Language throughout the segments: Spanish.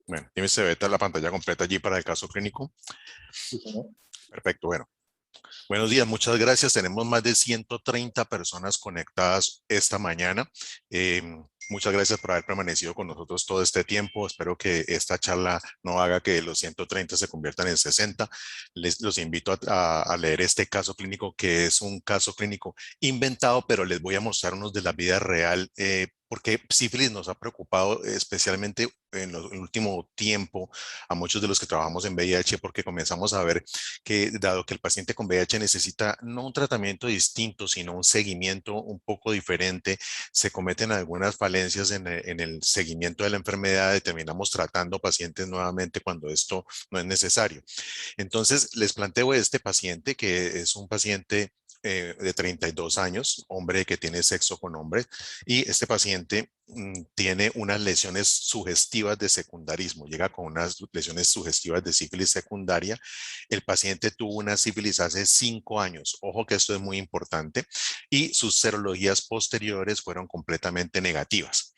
Bueno, dime si se ve toda la pantalla completa allí para el caso clínico. Sí, señor. Perfecto, bueno. Buenos días, muchas gracias. Tenemos más de 130 personas conectadas esta mañana. Muchas gracias por haber permanecido con nosotros todo este tiempo. Espero que esta charla no haga que los 130 se conviertan en 60. Los invito a leer este caso clínico, que es un caso clínico inventado, pero les voy a mostrar unos de la vida real, porque sífilis nos ha preocupado especialmente en el último tiempo a muchos de los que trabajamos en VIH, porque comenzamos a ver que dado que el paciente con VIH necesita no un tratamiento distinto, sino un seguimiento un poco diferente, se cometen algunas falencias en el seguimiento de la enfermedad y terminamos tratando pacientes nuevamente cuando esto no es necesario. Entonces, les planteo este paciente, que es un paciente de 32 años, hombre que tiene sexo con hombre, y este paciente tiene unas lesiones sugestivas de secundarismo, llega con unas lesiones sugestivas de sífilis secundaria. El paciente tuvo una sífilis hace 5 años, ojo que esto es muy importante, y sus serologías posteriores fueron completamente negativas.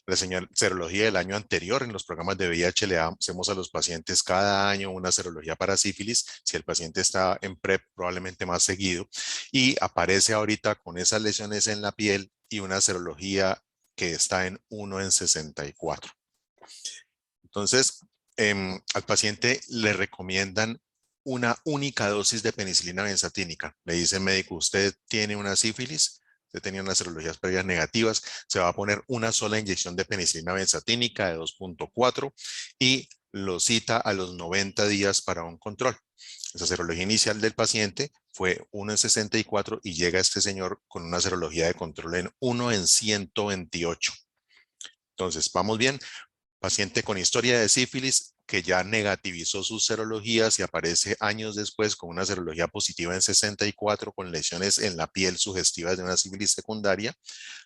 La serología del año anterior en los programas de VIH le hacemos a los pacientes cada año una serología para sífilis. Si el paciente está en PrEP, probablemente más seguido. Y aparece ahorita con esas lesiones en la piel y una serología que está en 1 en 64. Entonces, al paciente le recomiendan una única dosis de penicilina benzatínica. Le dice el médico, usted tiene una sífilis, usted tenía unas serologías previas negativas, se va a poner una sola inyección de penicilina benzatínica de 2.4 y lo cita a los 90 días para un control. Esa serología inicial del paciente fue 1 en 64 y llega este señor con una serología de control en 1 en 128. Entonces, vamos bien. Paciente con historia de sífilis que ya negativizó sus serologías y aparece años después con una serología positiva en 64 con lesiones en la piel sugestivas de una sífilis secundaria.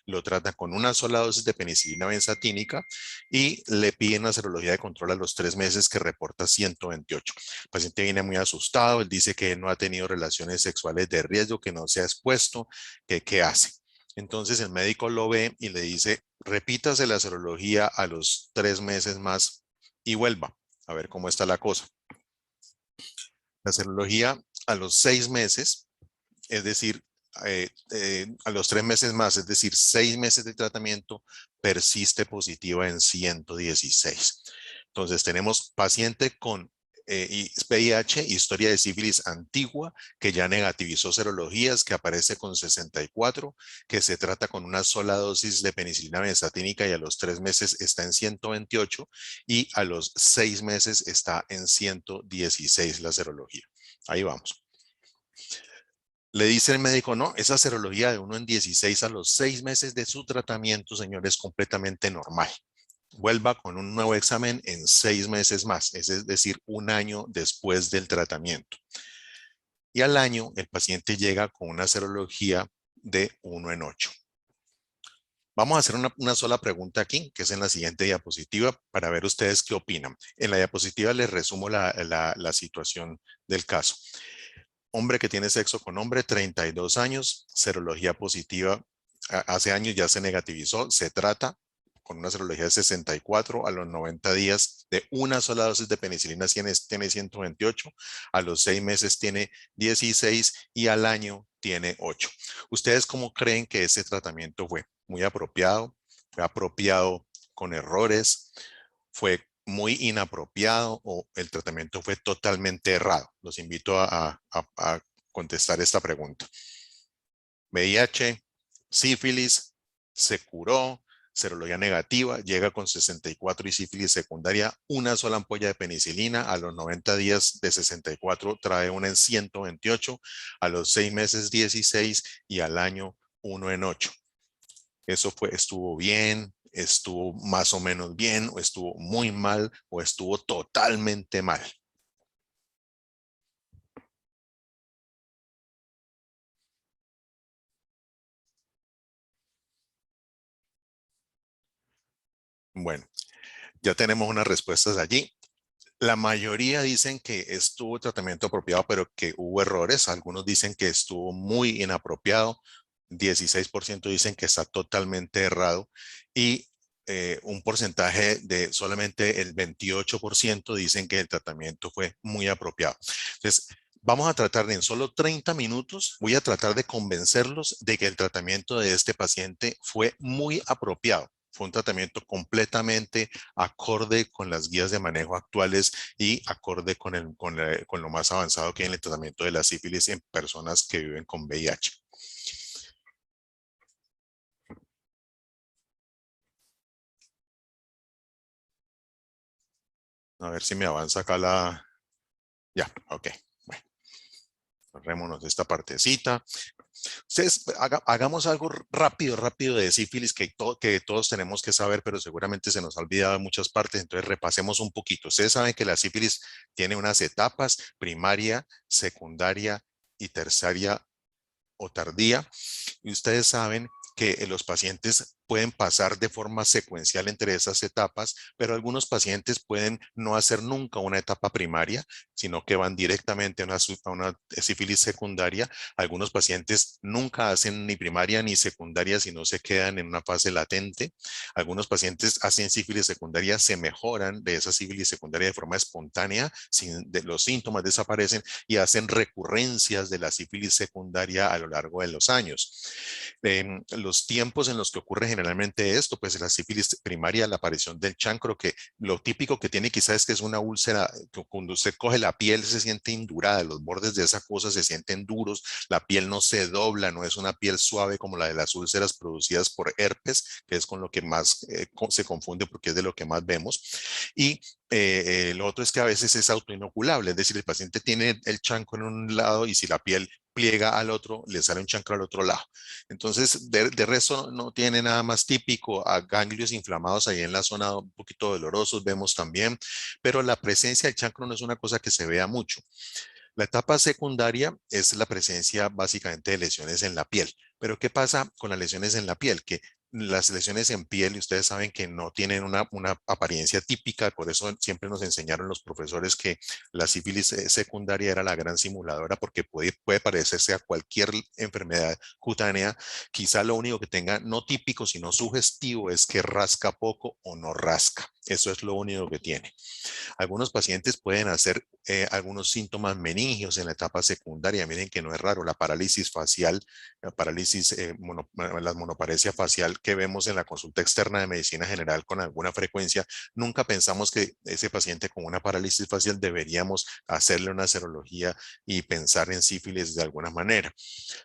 Lo trata con una sola dosis de penicilina benzatínica y le piden una serología de control a los 3 meses que reporta 128. El paciente viene muy asustado, él dice que no ha tenido relaciones sexuales de riesgo, que no se ha expuesto, que qué hace. Entonces el médico lo ve y le dice, repítase la serología a los 3 meses más y vuelva a ver cómo está la cosa. La serología a los 6 meses, es decir, a los 3 meses más, es decir, 6 meses de tratamiento, persiste positiva en 116. Entonces tenemos paciente con VIH, historia de sífilis antigua, que ya negativizó serologías, que aparece con 64, que se trata con una sola dosis de penicilina benzatínica y a los 3 meses está en 128 y a los 6 meses está en 116 la serología. Ahí vamos. Le dice el médico, no, esa serología de 1 en 16 a los 6 meses de su tratamiento, señor, es completamente normal. Vuelva con un nuevo examen en 6 meses más, es decir, un año después del tratamiento. Y al año, el paciente llega con una serología de 1 en 8. Vamos a hacer una sola pregunta aquí, que es en la siguiente diapositiva, para ver ustedes qué opinan. En la diapositiva les resumo la situación del caso. Hombre que tiene sexo con hombre, 32 años, serología positiva, hace años ya se negativizó, se trata con una serología de 64 a los 90 días de una sola dosis de penicilina tiene 128, a los 6 meses tiene 16 y al año tiene 8. ¿Ustedes cómo creen que ese tratamiento fue? ¿Muy apropiado? ¿Fue apropiado con errores? ¿Fue muy inapropiado o el tratamiento fue totalmente errado? Los invito a contestar esta pregunta. VIH, sífilis, se curó, serología negativa, llega con 64 y sífilis secundaria, una sola ampolla de penicilina, a los 90 días de 64 trae una en 128, a los 6 meses 16 y al año 1 en 8. Eso estuvo bien, estuvo más o menos bien, o estuvo muy mal, o estuvo totalmente mal. Bueno, ya tenemos unas respuestas allí. La mayoría dicen que estuvo tratamiento apropiado, pero que hubo errores. Algunos dicen que estuvo muy inapropiado. 16% dicen que está totalmente errado. Y un porcentaje de solamente el 28% dicen que el tratamiento fue muy apropiado. Entonces, vamos a tratar de en solo 30 minutos, voy a tratar de convencerlos de que el tratamiento de este paciente fue muy apropiado. Fue un tratamiento completamente acorde con las guías de manejo actuales y acorde con lo más avanzado que hay en el tratamiento de la sífilis en personas que viven con VIH. A ver si me avanza acá la... Ya, ok. Bueno, corrémonos de esta partecita. Ustedes hagamos algo rápido de sífilis que todos tenemos que saber, pero seguramente se nos ha olvidado en muchas partes, entonces repasemos un poquito. Ustedes saben que la sífilis tiene unas etapas: primaria, secundaria y terciaria o tardía. Y ustedes saben que los pacientes pueden pasar de forma secuencial entre esas etapas, pero algunos pacientes pueden no hacer nunca una etapa primaria, sino que van directamente a una sífilis secundaria. Algunos pacientes nunca hacen ni primaria ni secundaria, sino se quedan en una fase latente. Algunos pacientes hacen sífilis secundaria, se mejoran de esa sífilis secundaria de forma espontánea, los síntomas desaparecen y hacen recurrencias de la sífilis secundaria a lo largo de los años. Los tiempos en los que ocurre generalmente esto, pues la sífilis primaria, la aparición del chancro, que lo típico que tiene quizás es que es una úlcera, que cuando usted coge la piel se siente indurada, los bordes de esa cosa se sienten duros, la piel no se dobla, no es una piel suave como la de las úlceras producidas por herpes, que es con lo que más se confunde porque es de lo que más vemos. Y lo otro es que a veces es autoinoculable, es decir, el paciente tiene el chancro en un lado y si la piel pliega al otro, le sale un chancro al otro lado. Entonces, de resto no tiene nada más típico. A ganglios inflamados ahí en la zona un poquito dolorosos vemos también, pero la presencia del chancro no es una cosa que se vea mucho. La etapa secundaria es la presencia básicamente de lesiones en la piel. Pero ¿qué pasa con las lesiones en la piel? Que las lesiones en piel, y ustedes saben que no tienen una apariencia típica, por eso siempre nos enseñaron los profesores que la sífilis secundaria era la gran simuladora, porque puede parecerse a cualquier enfermedad cutánea. Quizá lo único que tenga no típico, sino sugestivo, es que rasca poco o no rasca. Eso es lo único que tiene. Algunos pacientes pueden hacer algunos síntomas meningios en la etapa secundaria. Miren que no es raro, la parálisis facial, la parálisis, la monoparesia facial que vemos en la consulta externa de medicina general con alguna frecuencia. Nunca pensamos que ese paciente con una parálisis facial deberíamos hacerle una serología y pensar en sífilis de alguna manera.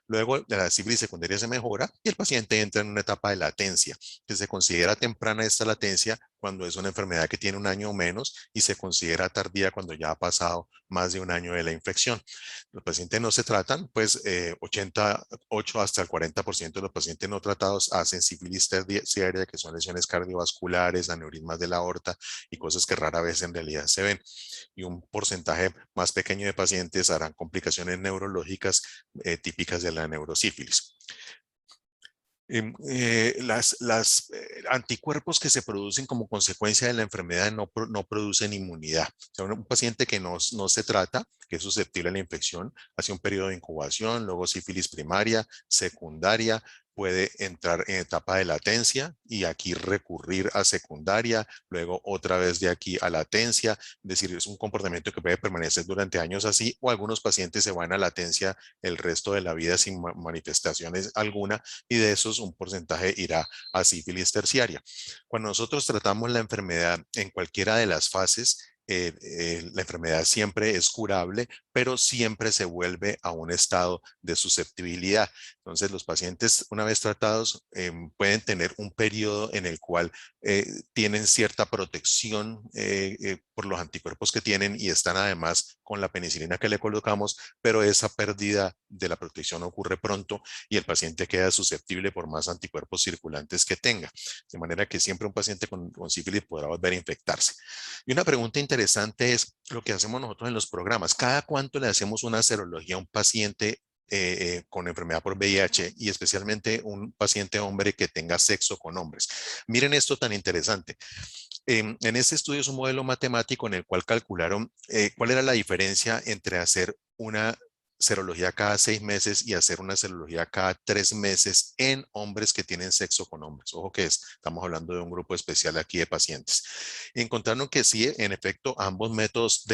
Luego de la sífilis secundaria se mejora y el paciente entra en una etapa de latencia, que se considera temprana esta latencia cuando es una enfermedad que tiene un año o menos y se considera tardía cuando ya ha pasado más de un año de la infección. Los pacientes no se tratan, pues 88 hasta el 40% de los pacientes no tratados hacen sífilis terciaria, que son lesiones cardiovasculares, aneurismas de la aorta y cosas que rara vez en realidad se ven. Y un porcentaje más pequeño de pacientes harán complicaciones neurológicas típicas de la neurosífilis. Anticuerpos que se producen como consecuencia de la enfermedad no producen inmunidad. O sea, un paciente que no se trata, que es susceptible a la infección, hace un periodo de incubación, luego sífilis primaria, secundaria, puede entrar en etapa de latencia y aquí recurrir a secundaria, luego otra vez de aquí a latencia, es decir, es un comportamiento que puede permanecer durante años así, o algunos pacientes se van a latencia el resto de la vida sin manifestaciones alguna, y de esos un porcentaje irá a sífilis terciaria. Cuando nosotros tratamos la enfermedad en cualquiera de las fases, la enfermedad siempre es curable, pero siempre se vuelve a un estado de susceptibilidad. Entonces, los pacientes, una vez tratados, pueden tener un periodo en el cual tienen cierta protección por los anticuerpos que tienen y están además con la penicilina que le colocamos, pero esa pérdida de la protección ocurre pronto y el paciente queda susceptible por más anticuerpos circulantes que tenga. De manera que siempre un paciente con sífilis podrá volver a infectarse. Y una pregunta interesante es lo que hacemos nosotros en los programas. ¿Cada cuánto le hacemos una serología a un paciente con enfermedad por VIH y especialmente un paciente hombre que tenga sexo con hombres? Miren esto tan interesante. En este estudio es un modelo matemático en el cual calcularon cuál era la diferencia entre hacer una serología cada 6 meses y hacer una serología cada 3 meses en hombres que tienen sexo con hombres. Ojo que estamos hablando de un grupo especial aquí de pacientes. Encontraron que sí, en efecto, ambos métodos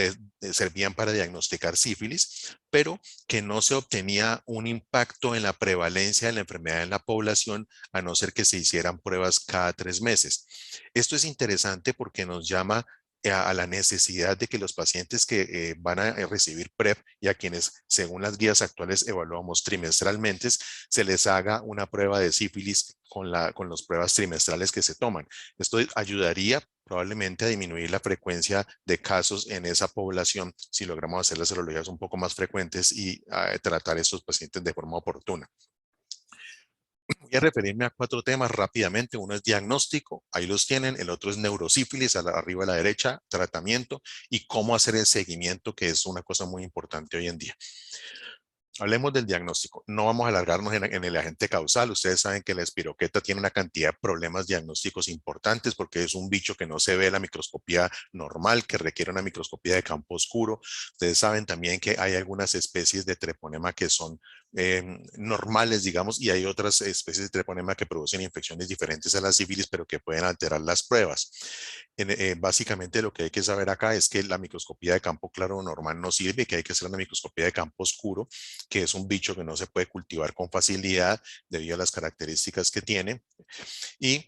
servían para diagnosticar sífilis, pero que no se obtenía un impacto en la prevalencia de la enfermedad en la población, a no ser que se hicieran pruebas cada 3 meses. Esto es interesante porque nos llama a la necesidad de que los pacientes que van a recibir PrEP y a quienes, según las guías actuales, evaluamos trimestralmente, se les haga una prueba de sífilis con las pruebas trimestrales que se toman. Esto ayudaría probablemente a disminuir la frecuencia de casos en esa población si logramos hacer las serologías un poco más frecuentes y tratar a estos pacientes de forma oportuna. Voy a referirme a 4 temas rápidamente. Uno es diagnóstico, ahí los tienen. El otro es neurosífilis, arriba a la derecha, tratamiento y cómo hacer el seguimiento, que es una cosa muy importante hoy en día. Hablemos del diagnóstico. No vamos a alargarnos en el agente causal. Ustedes saben que la espiroqueta tiene una cantidad de problemas diagnósticos importantes porque es un bicho que no se ve a la microscopía normal, que requiere una microscopía de campo oscuro. Ustedes saben también que hay algunas especies de treponema que son normales, digamos, y hay otras especies de treponema que producen infecciones diferentes a la sífilis, pero que pueden alterar las pruebas. Básicamente lo que hay que saber acá es que la microscopía de campo claro normal no sirve, que hay que hacer una microscopía de campo oscuro, que es un bicho que no se puede cultivar con facilidad debido a las características que tiene. Y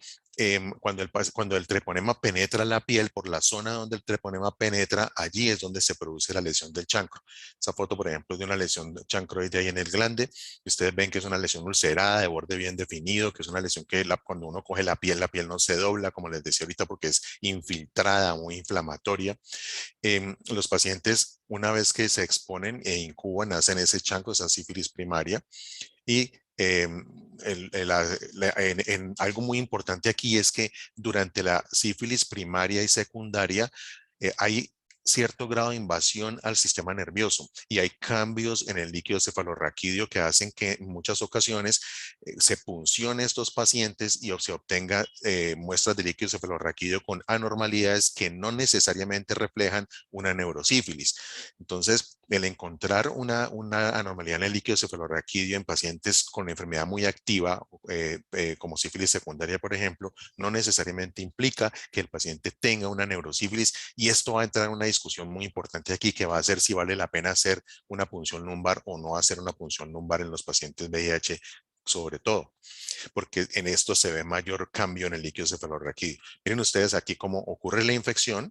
cuando el treponema penetra la piel, por la zona donde el treponema penetra, allí es donde se produce la lesión del chancro. Esa foto, por ejemplo, es de una lesión chancroide ahí en el glande. Y ustedes ven que es una lesión ulcerada, de borde bien definido, que es una lesión que cuando uno coge la piel no se dobla, como les decía ahorita, porque es infiltrada, muy inflamatoria. Los pacientes, una vez que se exponen e incuban, hacen ese chancro, esa sífilis primaria. Y algo muy importante aquí es que durante la sífilis primaria y secundaria hay cierto grado de invasión al sistema nervioso y hay cambios en el líquido cefalorraquídeo que hacen que en muchas ocasiones se puncione estos pacientes y se obtenga muestras de líquido cefalorraquídeo con anormalidades que no necesariamente reflejan una neurosífilis. Entonces, el encontrar una anormalidad en el líquido cefalorraquídeo en pacientes con enfermedad muy activa, como sífilis secundaria, por ejemplo, no necesariamente implica que el paciente tenga una neurosífilis, y esto va a entrar en una discusión muy importante aquí que va a ser si vale la pena hacer una punción lumbar o no hacer una punción lumbar en los pacientes VIH, sobre todo, porque en esto se ve mayor cambio en el líquido cefalorraquídeo. Miren ustedes aquí cómo ocurre la infección.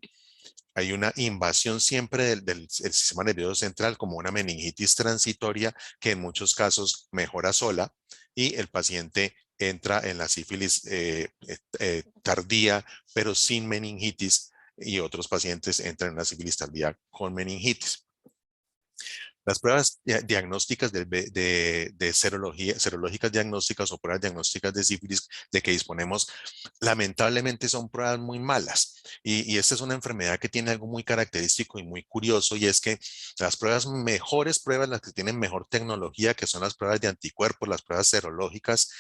Hay una invasión siempre del sistema nervioso central, como una meningitis transitoria que en muchos casos mejora sola y el paciente entra en la sífilis tardía, pero sin meningitis, y otros pacientes entran en la sífilis tardía con meningitis. Las pruebas diagnósticas de serología, serológicas diagnósticas o pruebas diagnósticas de sífilis de que disponemos, lamentablemente son pruebas muy malas. Y esta es una enfermedad que tiene algo muy característico y muy curioso, y es que las mejores pruebas, las que tienen mejor tecnología, que son las pruebas de anticuerpos, las pruebas serológicas,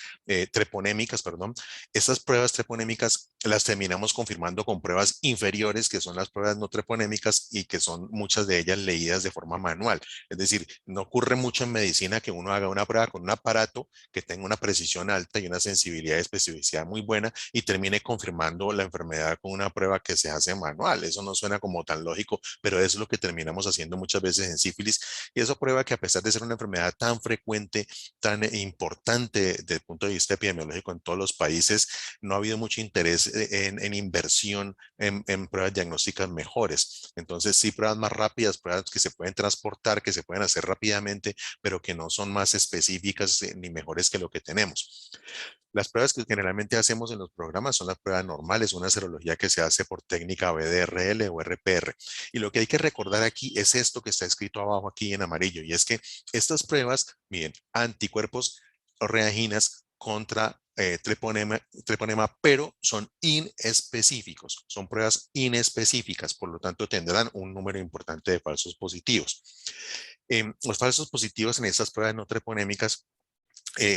treponémicas, perdón, estas pruebas treponémicas las terminamos confirmando con pruebas inferiores, que son las pruebas no treponémicas y que son muchas de ellas leídas de forma manual. Es decir, no ocurre mucho en medicina que uno haga una prueba con un aparato que tenga una precisión alta y una sensibilidad y especificidad muy buena y termine confirmando la enfermedad con una prueba que se hace manual. Eso no suena como tan lógico, pero es lo que terminamos haciendo muchas veces en sífilis. Y eso prueba que, a pesar de ser una enfermedad tan frecuente, tan importante desde el punto de vista epidemiológico en todos los países, no ha habido mucho interés en inversión en pruebas diagnósticas mejores. Entonces, sí, pruebas más rápidas, pruebas que se pueden transportar, que se pueden hacer rápidamente, pero que no son más específicas ni mejores que lo que tenemos. Las pruebas que generalmente hacemos en los programas son las pruebas normales, una serología que se hace por técnica BDRL o RPR. Y lo que hay que recordar aquí es esto que está escrito abajo aquí en amarillo, y es que estas pruebas miden anticuerpos o reaginas contra treponema, pero son inespecíficos, son pruebas inespecíficas, por lo tanto tendrán un número importante de falsos positivos. Los falsos positivos en estas pruebas no treponémicas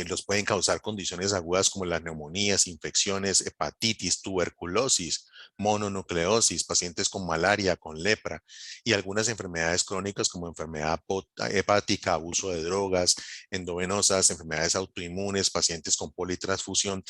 los pueden causar condiciones agudas como las neumonías, infecciones, hepatitis, tuberculosis, mononucleosis, pacientes con malaria, con lepra y algunas enfermedades crónicas como enfermedad hepática, abuso de drogas, endovenosas, enfermedades autoinmunes, pacientes con politransfusión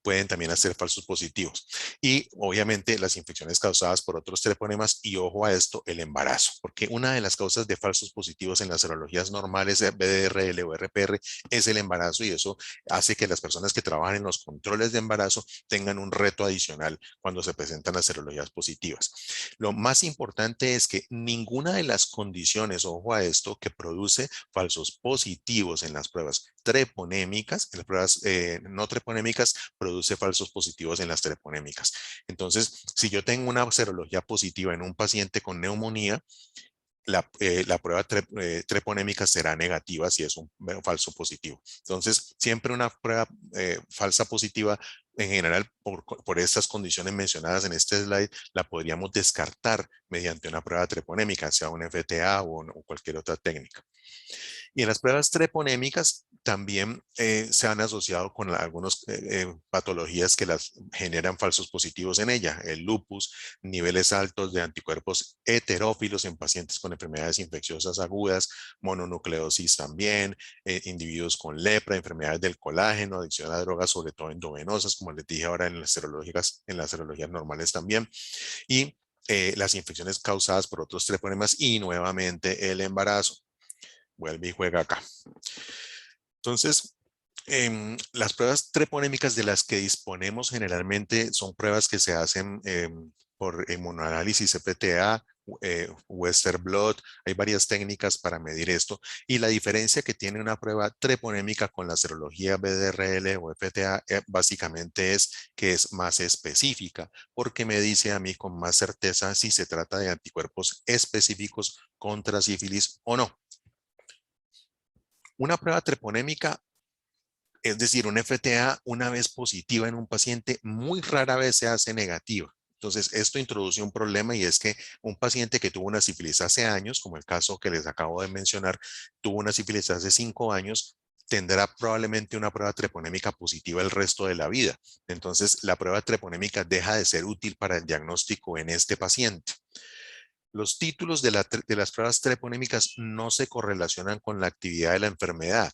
pueden también hacer falsos positivos. Y obviamente las infecciones causadas por otros treponemas y ojo a esto, el embarazo, porque una de las causas de falsos positivos en las serologías normales de BDRL o RPR es el embarazo y eso hace que las personas que trabajan en los controles de embarazo tengan un reto adicional cuando se presentan las serologías positivas. Lo más importante es que ninguna de las condiciones, ojo a esto, que produce falsos positivos en las pruebas treponémicas, en las pruebas no treponémicas, produce falsos positivos en las treponémicas. Entonces, si yo tengo una serología positiva en un paciente con neumonía, la prueba treponémica será negativa si es un falso positivo. Entonces, siempre una prueba falsa positiva, en general, por estas condiciones mencionadas en este slide, la podríamos descartar mediante una prueba treponémica, sea un FTA o cualquier otra técnica. Y en las pruebas treponémicas también se han asociado con algunas patologías que las generan falsos positivos en ella. El lupus, niveles altos de anticuerpos heterófilos en pacientes con enfermedades infecciosas agudas, mononucleosis también, individuos con lepra, enfermedades del colágeno, adicción a drogas, sobre todo endovenosas, como les dije ahora en las serologías normales también. Y las infecciones causadas por otros treponemas y nuevamente el embarazo. Vuelve y juega acá. Entonces, las pruebas treponémicas de las que disponemos generalmente son pruebas que se hacen por inmunoanálisis CPTA, Western Blot, hay varias técnicas para medir esto y la diferencia que tiene una prueba treponémica con la serología BDRL o FTA básicamente es que es más específica porque me dice a mí con más certeza si se trata de anticuerpos específicos contra sífilis o no. Una prueba treponémica, es decir, un FTA, una vez positiva en un paciente, muy rara vez se hace negativa. Entonces, esto introduce un problema y es que un paciente que tuvo una sífilis hace años, como el caso que les acabo de mencionar, tuvo una sífilis hace 5 años, tendrá probablemente una prueba treponémica positiva el resto de la vida. Entonces, la prueba treponémica deja de ser útil para el diagnóstico en este paciente. Los títulos de las pruebas treponémicas no se correlacionan con la actividad de la enfermedad.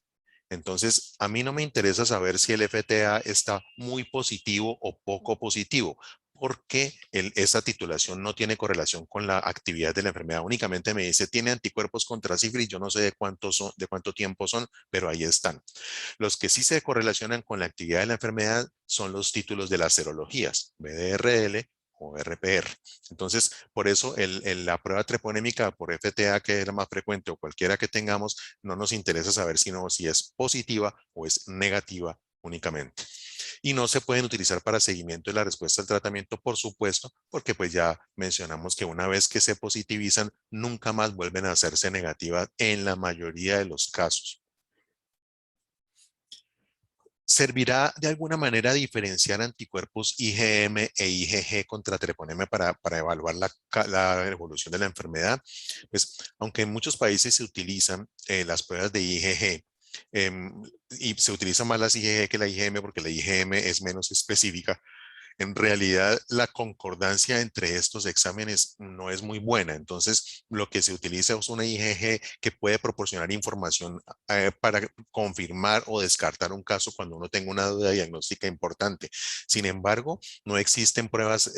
Entonces, a mí no me interesa saber si el FTA está muy positivo o poco positivo, porque esa titulación no tiene correlación con la actividad de la enfermedad. Únicamente me dice, tiene anticuerpos contra sífilis, yo no sé de cuánto tiempo son, pero ahí están. Los que sí se correlacionan con la actividad de la enfermedad son los títulos de las serologías, BDRL o RPR. Entonces, por eso la prueba treponémica por FTA, que es la más frecuente, o cualquiera que tengamos, no nos interesa saber si es positiva o es negativa únicamente. Y no se pueden utilizar para seguimiento de la respuesta al tratamiento, por supuesto, porque pues ya mencionamos que una vez que se positivizan, nunca más vuelven a hacerse negativas en la mayoría de los casos. ¿Servirá de alguna manera diferenciar anticuerpos IgM e IgG contra treponema para evaluar la evolución de la enfermedad? Pues, aunque en muchos países se utilizan las pruebas de IgG, y se utilizan más las IgG que la IgM porque la IgM es menos específica, en realidad la concordancia entre estos exámenes no es muy buena. Entonces, lo que se utiliza es una IgG que puede proporcionar información para confirmar o descartar un caso cuando uno tenga una duda diagnóstica importante. Sin embargo, no existen pruebas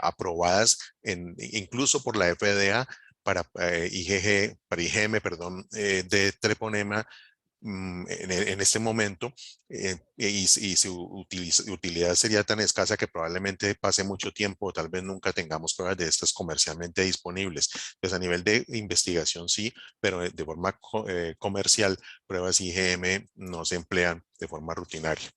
aprobadas incluso por la FDA para IgG, para IgM, perdón, de treponema en este momento y su utilidad sería tan escasa que probablemente pase mucho tiempo o tal vez nunca tengamos pruebas de estas comercialmente disponibles. Pues a nivel de investigación sí, pero de forma comercial, pruebas IgM no se emplean de forma rutinaria.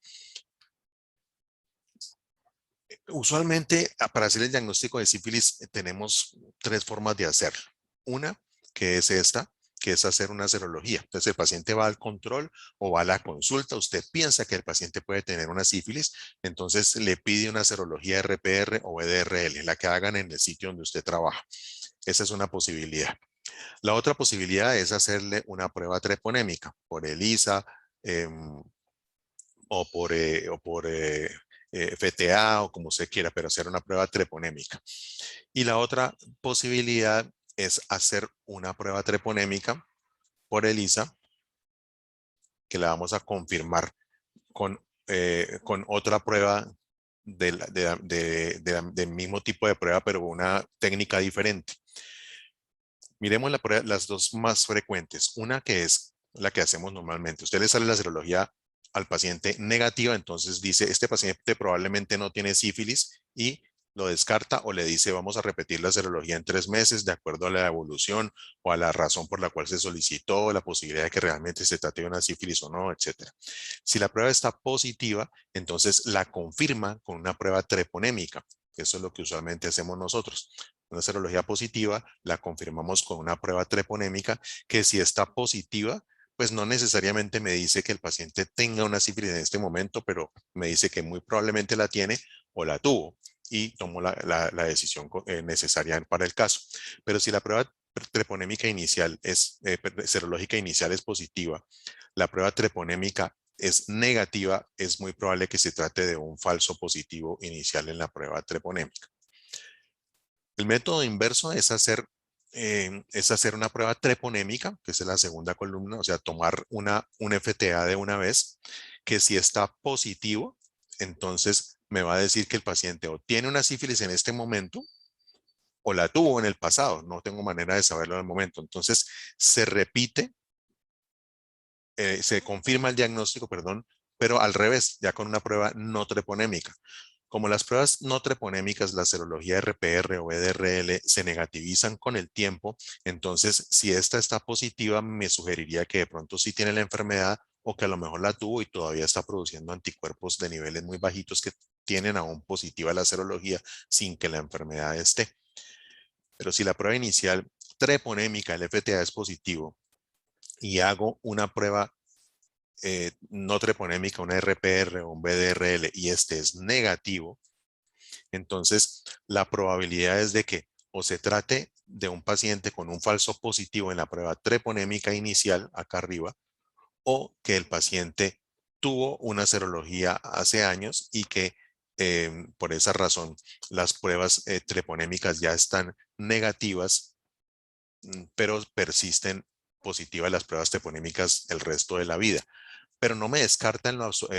Usualmente, para hacer el diagnóstico de sífilis, tenemos 3 formas de hacerlo. Una, que es esta, que es hacer una serología. Entonces, el paciente va al control o va a la consulta. Usted piensa que el paciente puede tener una sífilis, entonces le pide una serología RPR o EDRL, la que hagan en el sitio donde usted trabaja. Esa es una posibilidad. La otra posibilidad es hacerle una prueba treponémica por ELISA, o por FTA o como usted quiera, pero hacer una prueba treponémica. Y la otra posibilidad es hacer una prueba treponémica por ELISA, que la vamos a confirmar con otra prueba del mismo tipo de prueba, pero una técnica diferente. Miremos las dos más frecuentes. Una que es la que hacemos normalmente. Usted le sale la serología al paciente negativa, entonces dice, este paciente probablemente no tiene sífilis y lo descarta o le dice, vamos a repetir la serología en 3 meses de acuerdo a la evolución o a la razón por la cual se solicitó, la posibilidad de que realmente se trate de una sífilis o no, etcétera. Si la prueba está positiva, entonces la confirma con una prueba treponémica. Eso es lo que usualmente hacemos nosotros. Una serología positiva la confirmamos con una prueba treponémica que si está positiva, pues no necesariamente me dice que el paciente tenga una sífilis en este momento, pero me dice que muy probablemente la tiene o la tuvo y tomo la decisión necesaria para el caso. Pero si la prueba treponémica inicial serológica inicial es positiva, la prueba treponémica es negativa, es muy probable que se trate de un falso positivo inicial en la prueba treponémica. El método inverso es hacer una prueba treponémica, que es la segunda columna, o sea, tomar un FTA de una vez, que si está positivo, entonces me va a decir que el paciente o tiene una sífilis en este momento o la tuvo en el pasado, no tengo manera de saberlo en el momento. Entonces se repite, se confirma el diagnóstico, perdón, pero al revés, ya con una prueba no treponémica. Como las pruebas no treponémicas, la serología RPR o EDRL se negativizan con el tiempo, entonces si esta está positiva, me sugeriría que de pronto sí tiene la enfermedad o que a lo mejor la tuvo y todavía está produciendo anticuerpos de niveles muy bajitos que tienen aún positiva la serología sin que la enfermedad esté. Pero si la prueba inicial treponémica, el FTA es positivo y hago una prueba no treponémica, una RPR o un BDRL y este es negativo, entonces la probabilidad es de que o se trate de un paciente con un falso positivo en la prueba treponémica inicial, acá arriba, o que el paciente tuvo una serología hace años y que por esa razón las pruebas treponémicas ya están negativas, pero persisten positivas las pruebas treponémicas el resto de la vida. Pero no me descarta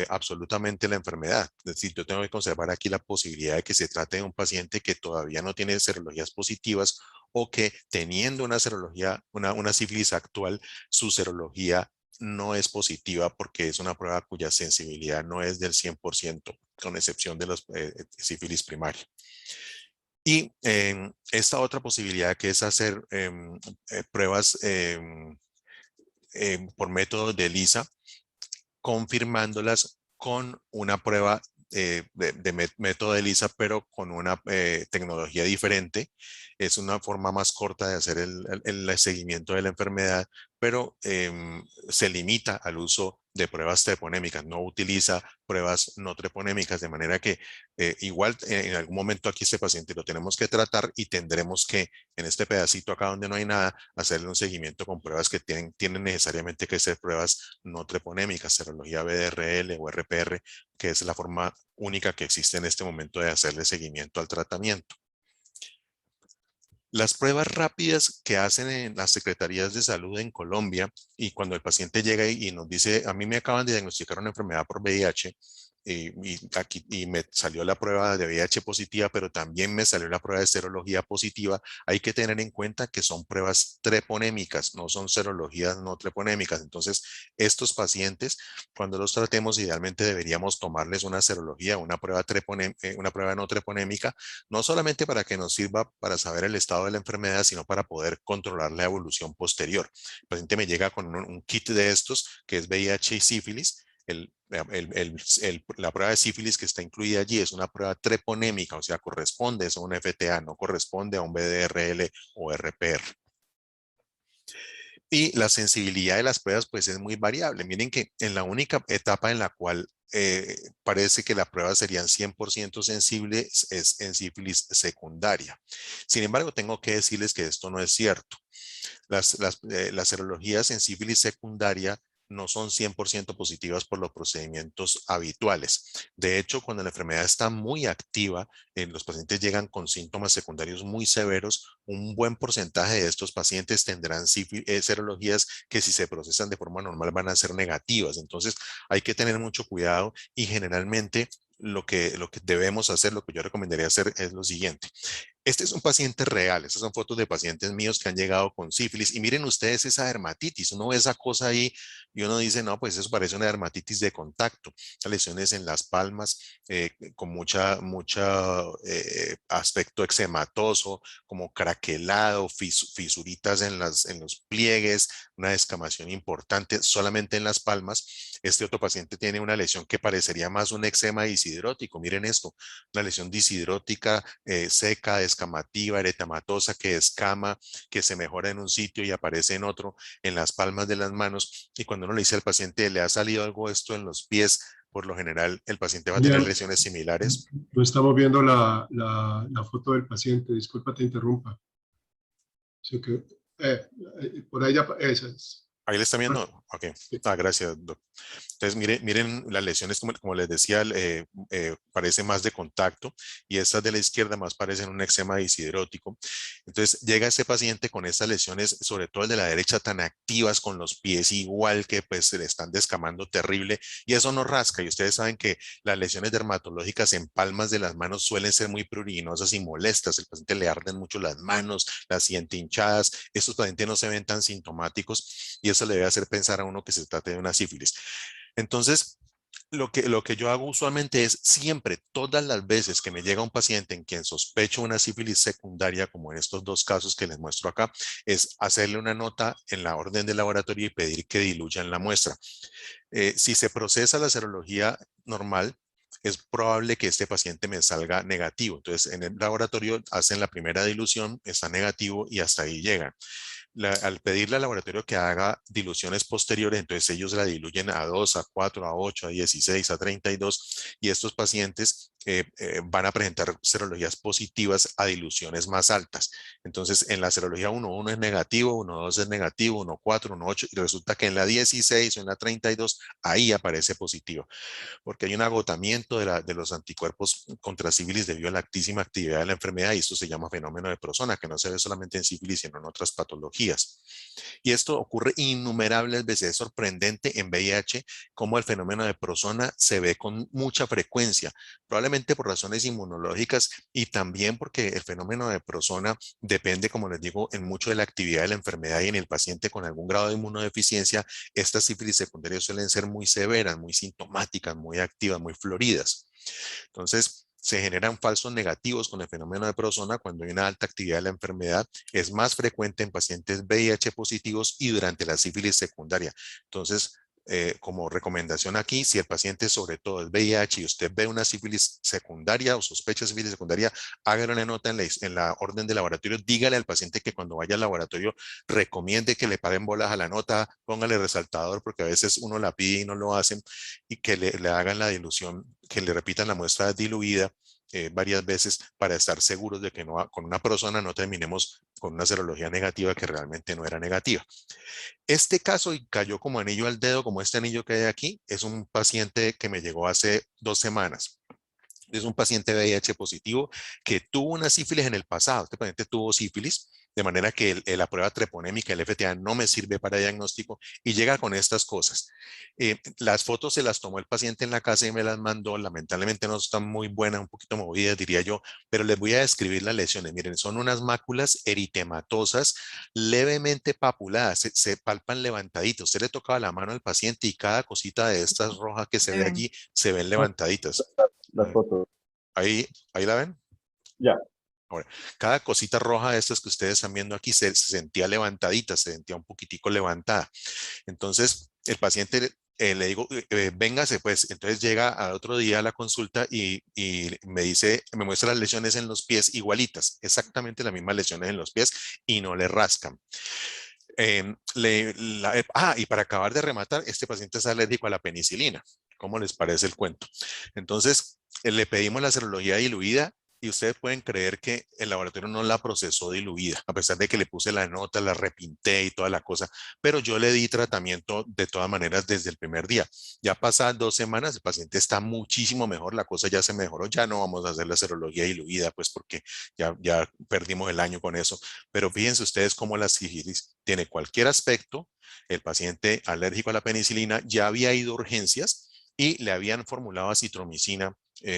absolutamente la enfermedad. Es decir, yo tengo que conservar aquí la posibilidad de que se trate de un paciente que todavía no tiene serologías positivas o que teniendo una serología, una sífilis actual, su serología no es positiva porque es una prueba cuya sensibilidad no es del 100%, con excepción de los sífilis primaria. Y esta otra posibilidad que es hacer pruebas por método de ELISA, confirmándolas con una prueba de método de ELISA, pero con una tecnología diferente. Es una forma más corta de hacer el seguimiento de la enfermedad, pero se limita al uso de pruebas treponémicas, no utiliza pruebas no treponémicas, de manera que igual en algún momento aquí este paciente lo tenemos que tratar y tendremos que en este pedacito acá donde no hay nada, hacerle un seguimiento con pruebas que tienen necesariamente que ser pruebas no treponémicas, serología BDRL o RPR, que es la forma única que existe en este momento de hacerle seguimiento al tratamiento. Las pruebas rápidas que hacen en las secretarías de salud en Colombia y cuando el paciente llega y nos dice, a mí me acaban de diagnosticar una enfermedad por VIH y me salió la prueba de VIH positiva, pero también me salió la prueba de serología positiva, hay que tener en cuenta que son pruebas treponémicas, no son serologías no treponémicas. Entonces, estos pacientes, cuando los tratemos, idealmente deberíamos tomarles una serología, una prueba no treponémica, no solamente para que nos sirva para saber el estado de la enfermedad, sino para poder controlar la evolución posterior. El paciente me llega con un kit de estos, que es VIH y sífilis. La prueba de sífilis que está incluida allí es una prueba treponémica, o sea, corresponde a un FTA, no corresponde a un BDRL o RPR. Y la sensibilidad de las pruebas pues es muy variable. Miren que en la única etapa en la cual parece que la prueba serían 100% sensibles es en sífilis secundaria. Sin embargo, tengo que decirles que esto no es cierto. Las serologías en sífilis secundaria no son 100% positivas por los procedimientos habituales. De hecho, cuando la enfermedad está muy activa, los pacientes llegan con síntomas secundarios muy severos. Un buen porcentaje de estos pacientes tendrán serologías que, si se procesan de forma normal, van a ser negativas. Entonces hay que tener mucho cuidado, y generalmente lo que debemos hacer, lo que yo recomendaría hacer, es lo siguiente. Este es un paciente real. Estas son fotos de pacientes míos que han llegado con sífilis. Y miren ustedes esa dermatitis. Uno ve esa cosa ahí y uno dice, no, pues eso parece una dermatitis de contacto. Lesiones en las palmas, con mucha aspecto eczematoso, como craquelado, fisuritas en los pliegues, una descamación importante solamente en las palmas. Este otro paciente tiene una lesión que parecería más un eczema disidrótico. Miren esto, una lesión disidrótica seca, descamativa, eritematosa, que descama, que se mejora en un sitio y aparece en otro, en las palmas de las manos. Y cuando uno le dice al paciente, ¿le ha salido algo esto en los pies?, por lo general el paciente va a tener Bien, lesiones similares. no estamos viendo la foto del paciente. Disculpa, te interrumpa. Sí, por ahí ya, esa es. Ahí le está viendo. Ok. Sí. Gracias, doctor. Entonces, miren las lesiones, como les decía, parece más de contacto, y estas de la izquierda más parecen un eczema disidrótico. Entonces, llega este paciente con estas lesiones, sobre todo el de la derecha, tan activas con los pies, igual que pues se le están descamando terrible, y eso no rasca. Y ustedes saben que las lesiones dermatológicas en palmas de las manos suelen ser muy pruriginosas y molestas. El paciente le arden mucho las manos, las siente hinchadas. Estos pacientes no se ven tan sintomáticos, y eso le debe hacer pensar a uno que se trata de una sífilis. Entonces, lo que yo hago usualmente es, siempre, todas las veces que me llega un paciente en quien sospecho una sífilis secundaria, como en estos dos casos que les muestro acá, es hacerle una nota en la orden de laboratorio y pedir que diluyan la muestra. Si se procesa la serología normal, es probable que este paciente me salga negativo. Entonces, en el laboratorio hacen la primera dilución, está negativo y hasta ahí llegan. Al pedirle al laboratorio que haga diluciones posteriores, entonces ellos la diluyen a 2, a 4, a 8, a 16, a 32, y estos pacientes van a presentar serologías positivas a diluciones más altas. Entonces, en la serología 1.1 es negativo, 1.2 es negativo, 1.4, 1.8, y resulta que en la 16 o en la 32, ahí aparece positivo, porque hay un agotamiento de los anticuerpos contra sífilis debido a la altísima actividad de la enfermedad, y esto se llama fenómeno de Prosona, que no se ve solamente en sífilis, sino en otras patologías. Y esto ocurre innumerables veces. Es sorprendente en VIH cómo el fenómeno de Prosona se ve con mucha frecuencia, probablemente por razones inmunológicas, y también porque el fenómeno de Prosona depende, como les digo, en mucho de la actividad de la enfermedad, y en el paciente con algún grado de inmunodeficiencia, estas sífilis secundarias suelen ser muy severas, muy sintomáticas, muy activas, muy floridas. Entonces, se generan falsos negativos con el fenómeno de Prosona cuando hay una alta actividad de la enfermedad. Es más frecuente en pacientes VIH positivos y durante la sífilis secundaria. Entonces, como recomendación aquí, si el paciente sobre todo es VIH y usted ve una sífilis secundaria o sospecha de sífilis secundaria, hágale una nota en la orden de laboratorio. Dígale al paciente que cuando vaya al laboratorio recomiende que le paren bolas a la nota, póngale resaltador, porque a veces uno la pide y no lo hacen, y que le hagan la dilución, que le repitan la muestra diluida varias veces, para estar seguros de que no, con una persona no terminemos con una serología negativa que realmente no era negativa. Este caso, y cayó como anillo al dedo, como este anillo que hay aquí, es un paciente que me llegó hace 2 semanas. Es un paciente VIH positivo que tuvo una sífilis en el pasado. Este paciente tuvo sífilis, de manera que la prueba treponémica, el FTA, no me sirve para diagnóstico, y llega con estas cosas. Las fotos se las tomó el paciente en la casa y me las mandó. Lamentablemente no están muy buenas, un poquito movidas, diría yo, pero les voy a describir las lesiones. Miren, son unas máculas eritematosas levemente papuladas, se palpan levantaditos. Usted le tocaba la mano al paciente y cada cosita de estas rojas que se ve allí se ven levantaditas. Las fotos. Ahí la ven. Ya. Ahora, cada cosita roja de estas que ustedes están viendo aquí se sentía levantadita, se sentía un poquitico levantada. Entonces, el paciente le digo, véngase pues. Entonces llega al otro día a la consulta y me dice, me muestra las lesiones en los pies igualitas, exactamente las mismas lesiones en los pies, y no le rascan. Y para acabar de rematar, este paciente es alérgico a la penicilina. ¿Cómo les parece el cuento? Entonces, le pedimos la serología diluida y ustedes pueden creer que el laboratorio no la procesó diluida, a pesar de que le puse la nota, la repinté y toda la cosa, pero yo le di tratamiento de todas maneras desde el primer día. Ya pasadas 2 semanas, el paciente está muchísimo mejor, la cosa ya se mejoró, ya no vamos a hacer la serología diluida, pues porque ya perdimos el año con eso, pero fíjense ustedes cómo la sífilis tiene cualquier aspecto. El paciente alérgico a la penicilina ya había ido a urgencias y le habían formulado acitromicina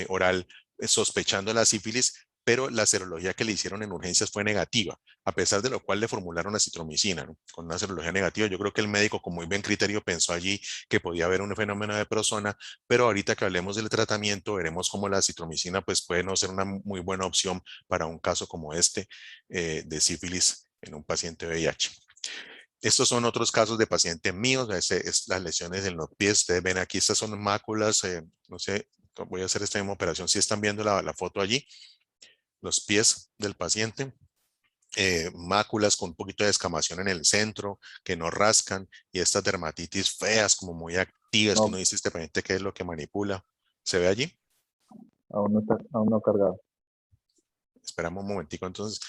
oral sospechando la sífilis, pero la serología que le hicieron en urgencias fue negativa, a pesar de lo cual le formularon acitromicina, ¿no? Con una serología negativa. Yo creo que el médico con muy buen criterio pensó allí que podía haber un fenómeno de persona, pero ahorita que hablemos del tratamiento veremos cómo la acitromicina pues, puede no ser una muy buena opción para un caso como este de sífilis en un paciente VIH. Estos son otros casos de pacientes míos, las lesiones en los pies. Ustedes ven aquí, estas son máculas, no sé, voy a hacer esta misma operación. Si están viendo la foto allí, los pies del paciente, máculas con un poquito de descamación en el centro, que no rascan, y estas dermatitis feas, como muy activas, que uno No, dice este paciente qué es lo que manipula. ¿Se ve allí? aún no cargado. Esperamos un momentico. Entonces,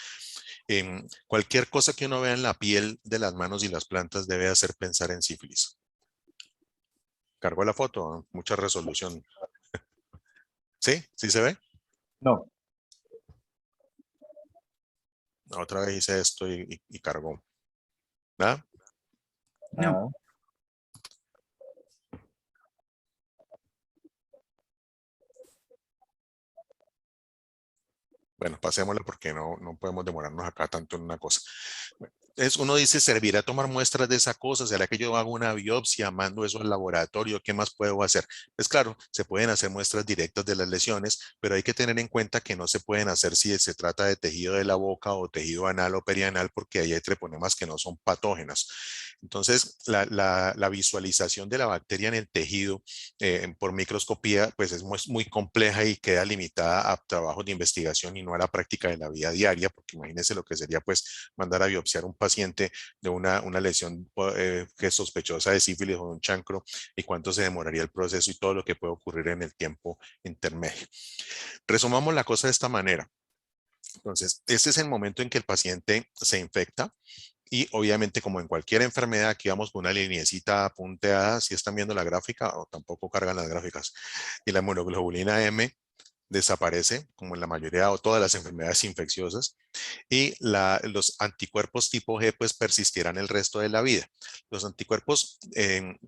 cualquier cosa que uno vea en la piel de las manos y las plantas debe hacer pensar en sífilis. Cargó la foto, mucha resolución. ¿Sí? ¿Sí se ve? No. Otra vez hice esto y cargó. ¿Nada? No. Bueno, pasémosla porque no podemos demorarnos acá tanto en una cosa. Bueno, uno dice, ¿servirá tomar muestras de esa cosa? ¿Será que yo hago una biopsia, mando eso al laboratorio? ¿Qué más puedo hacer? Pues claro, se pueden hacer muestras directas de las lesiones, pero hay que tener en cuenta que no se pueden hacer si se trata de tejido de la boca o tejido anal o perianal, porque ahí hay treponemas que no son patógenos. Entonces, la visualización de la bacteria en el tejido por microscopía, pues es muy compleja y queda limitada a trabajos de investigación y no a la práctica de la vida diaria, porque imagínense lo que sería pues mandar a biopsiar un paciente de una lesión que es sospechosa de sífilis o de un chancro y cuánto se demoraría el proceso y todo lo que puede ocurrir en el tiempo intermedio. Resumamos la cosa de esta manera. Entonces, este es el momento en que el paciente se infecta. Y obviamente, como en cualquier enfermedad, aquí vamos con una lineecita punteada. Si están viendo la gráfica, o tampoco cargan las gráficas. Y la hemoglobina M desaparece, como en la mayoría o todas las enfermedades infecciosas. Y los anticuerpos tipo G pues persistirán el resto de la vida. Los anticuerpos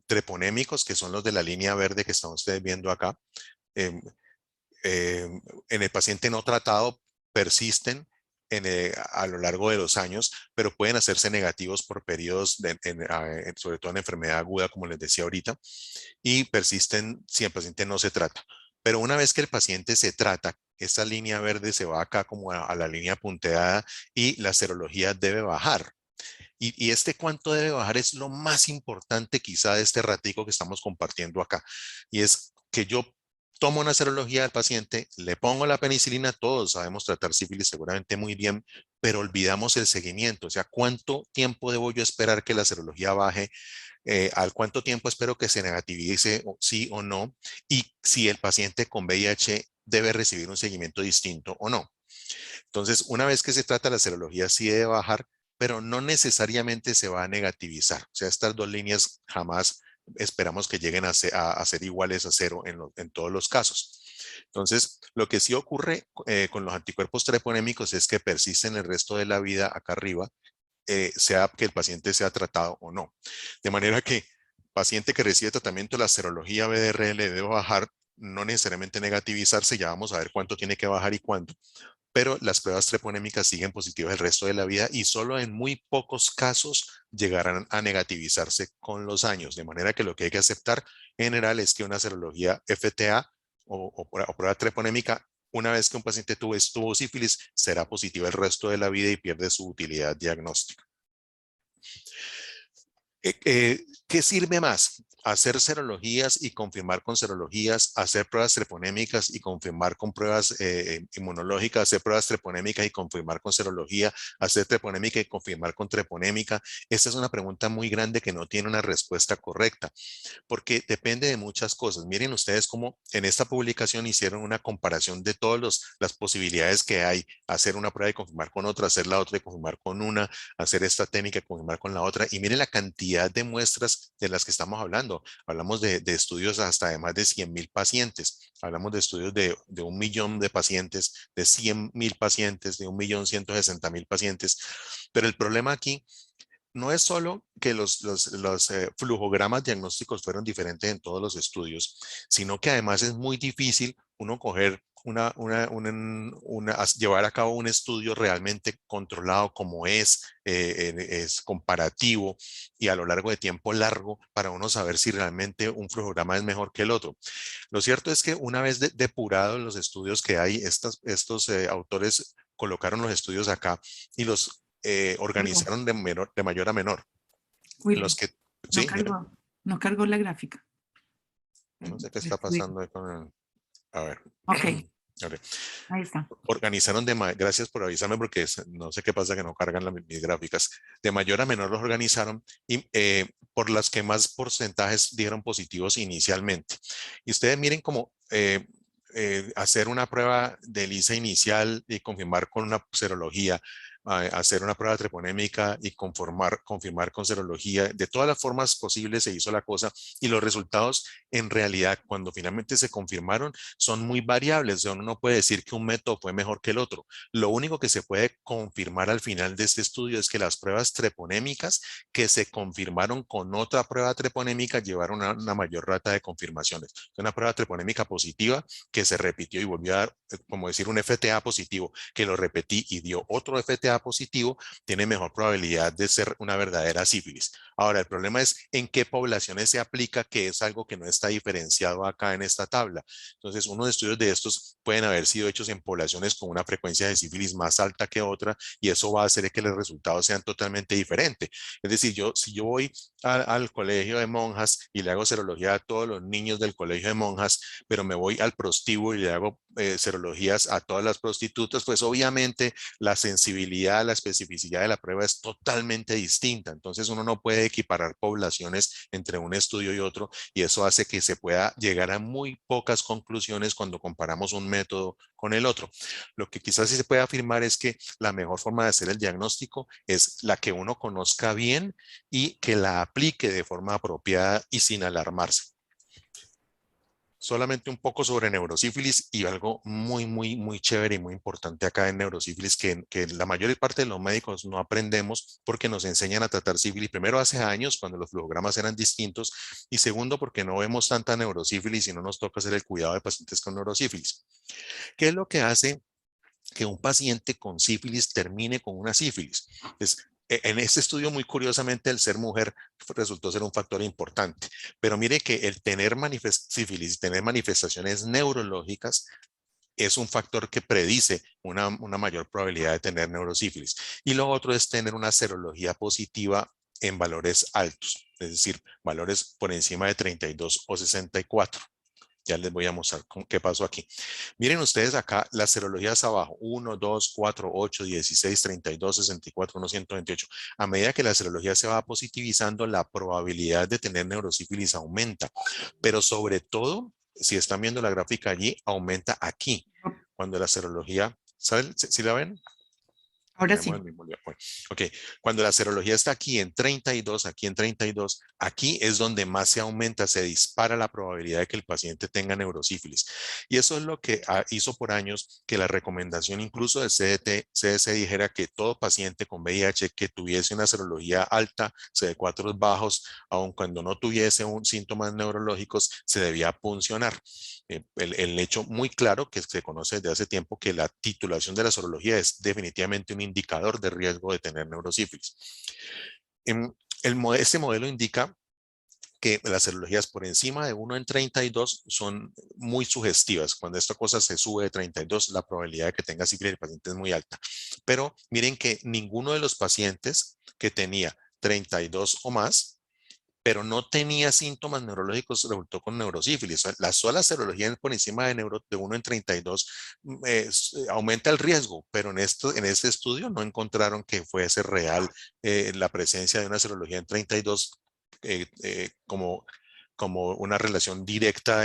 treponémicos, que son los de la línea verde que están ustedes viendo acá, em, en el paciente no tratado persisten a lo largo de los años, pero pueden hacerse negativos por periodos, sobre todo en enfermedad aguda, como les decía ahorita, y persisten si el paciente no se trata. Pero una vez que el paciente se trata, esta línea verde se va acá como a la línea punteada y la serología debe bajar. Y este cuánto debe bajar es lo más importante quizá de este ratico que estamos compartiendo acá. Y es que yo tomo una serología del paciente, le pongo la penicilina, todos sabemos tratar sífilis seguramente muy bien, pero olvidamos el seguimiento. O sea, ¿cuánto tiempo debo yo esperar que la serología baje? ¿Al cuánto tiempo espero que se negativice, sí o no? Y si el paciente con VIH debe recibir un seguimiento distinto o no. Entonces, una vez que se trata la serología, sí debe bajar, pero no necesariamente se va a negativizar. O sea, estas dos líneas jamás esperamos que lleguen a ser iguales a cero en todos los casos. Entonces, lo que sí ocurre con los anticuerpos treponémicos es que persisten el resto de la vida acá arriba, sea que el paciente sea tratado o no. De manera que paciente que recibe tratamiento, la serología BDRL debe bajar, no necesariamente negativizarse, ya vamos a ver cuánto tiene que bajar y cuánto, pero las pruebas treponémicas siguen positivas el resto de la vida y solo en muy pocos casos llegarán a negativizarse con los años, de manera que lo que hay que aceptar en general es que una serología FTA o prueba treponémica, una vez que un paciente tuvo sífilis, será positiva el resto de la vida y pierde su utilidad diagnóstica. ¿Qué sirve más? Hacer serologías y confirmar con serologías, hacer pruebas treponémicas y confirmar con pruebas inmunológicas, hacer pruebas treponémicas y confirmar con serología, hacer treponémica y confirmar con treponémica. Esta es una pregunta muy grande que no tiene una respuesta correcta, porque depende de muchas cosas. Miren ustedes cómo en esta publicación hicieron una comparación de todas las posibilidades que hay, hacer una prueba y confirmar con otra, hacer la otra y confirmar con una, hacer esta técnica y confirmar con la otra, y miren la cantidad de muestras de las que estamos hablando. Hablamos de estudios hasta de más de 100,000 pacientes, hablamos de estudios de 1 millón de pacientes, de 100,000 pacientes, de 1.160.000 pacientes, pero el problema aquí no es solo que los flujogramas diagnósticos fueron diferentes en todos los estudios, sino que además es muy difícil uno coger llevar a cabo un estudio realmente controlado como es comparativo y a lo largo de tiempo largo para uno saber si realmente un flujograma es mejor que el otro. Lo cierto es que una vez depurados los estudios que hay, estos autores colocaron los estudios acá y los organizaron de mayor a menor. William, Los que, no sí, cargo, no cargo la gráfica. no sé qué está pasando ahí con el, a ver. Ok, A ver. ahí está. Organizaron gracias por avisarme porque no sé qué pasa que no cargan mis gráficas. De mayor a menor los organizaron y por las que más porcentajes dieron positivos inicialmente. Y ustedes miren cómo hacer una prueba de ELISA inicial y confirmar con una serología, hacer una prueba treponémica y confirmar con serología. De todas las formas posibles se hizo la cosa y los resultados en realidad cuando finalmente se confirmaron son muy variables. O sea, uno no puede decir que un método fue mejor que el otro. Lo único que se puede confirmar al final de este estudio es que las pruebas treponémicas que se confirmaron con otra prueba treponémica llevaron a una mayor rata de confirmaciones. Una prueba treponémica positiva que se repitió y volvió a dar, como decir, un FTA positivo, que lo repetí y dio otro FTA positivo, tiene mejor probabilidad de ser una verdadera sífilis. Ahora, el problema es en qué poblaciones se aplica, que es algo que no está diferenciado acá en esta tabla. Entonces, unos estudios de estos pueden haber sido hechos en poblaciones con una frecuencia de sífilis más alta que otra y eso va a hacer que los resultados sean totalmente diferentes. Es decir, si yo voy al colegio de monjas y le hago serología a todos los niños del colegio de monjas, pero me voy al prostíbulo y le hago serologías a todas las prostitutas, pues obviamente la sensibilidad, la especificidad de la prueba es totalmente distinta. Entonces uno no puede equiparar poblaciones entre un estudio y otro y eso hace que se pueda llegar a muy pocas conclusiones cuando comparamos un método con el otro. Lo que quizás sí se puede afirmar es que la mejor forma de hacer el diagnóstico es la que uno conozca bien y que la aplique de forma apropiada y sin alarmarse. Solamente un poco sobre neurosífilis y algo muy chévere y muy importante acá en neurosífilis que la mayor parte de los médicos no aprendemos porque nos enseñan a tratar sífilis primero hace años cuando los flujogramas eran distintos y segundo porque no vemos tanta neurosífilis y no nos toca hacer el cuidado de pacientes con neurosífilis. ¿Qué es lo que hace que un paciente con sífilis termine con una sífilis? En este estudio, muy curiosamente, el ser mujer resultó ser un factor importante. Pero mire que el tener sífilis, tener manifestaciones neurológicas, es un factor que predice una mayor probabilidad de tener neurosífilis. Y lo otro es tener una serología positiva en valores altos, es decir, valores por encima de 32 o 64. Ya les voy a mostrar qué pasó aquí. Miren ustedes acá las serologías abajo, 1, 2, 4, 8, 16, 32, 64, 1, 128. A medida que la serología se va positivizando, la probabilidad de tener neurosífilis aumenta. Pero sobre todo, si están viendo la gráfica allí, aumenta aquí. Cuando la serología, ¿saben? ¿Sí la ven? Ahora sí. Ok, cuando la serología está aquí en 32, aquí es donde más se aumenta, se dispara la probabilidad de que el paciente tenga neurosífilis. Y eso es lo que hizo por años que la recomendación incluso del CDC dijera que todo paciente con VIH que tuviese una serología alta, CD4 bajos, aun cuando no tuviese síntomas neurológicos, se debía puncionar. El hecho muy claro que se conoce desde hace tiempo que la titulación de la serología es definitivamente un indicador de riesgo de tener neurosífilis. Este modelo indica que las serologías por encima de 1 en 32 son muy sugestivas. Cuando esta cosa se sube de 32, la probabilidad de que tenga sífilis del paciente es muy alta. Pero miren que ninguno de los pacientes que tenía 32 o más pero no tenía síntomas neurológicos, resultó con neurosífilis. La sola serología por encima de 1 en 32 aumenta el riesgo, pero en este estudio no encontraron que fuese real la presencia de una serología en 32 como una relación directa,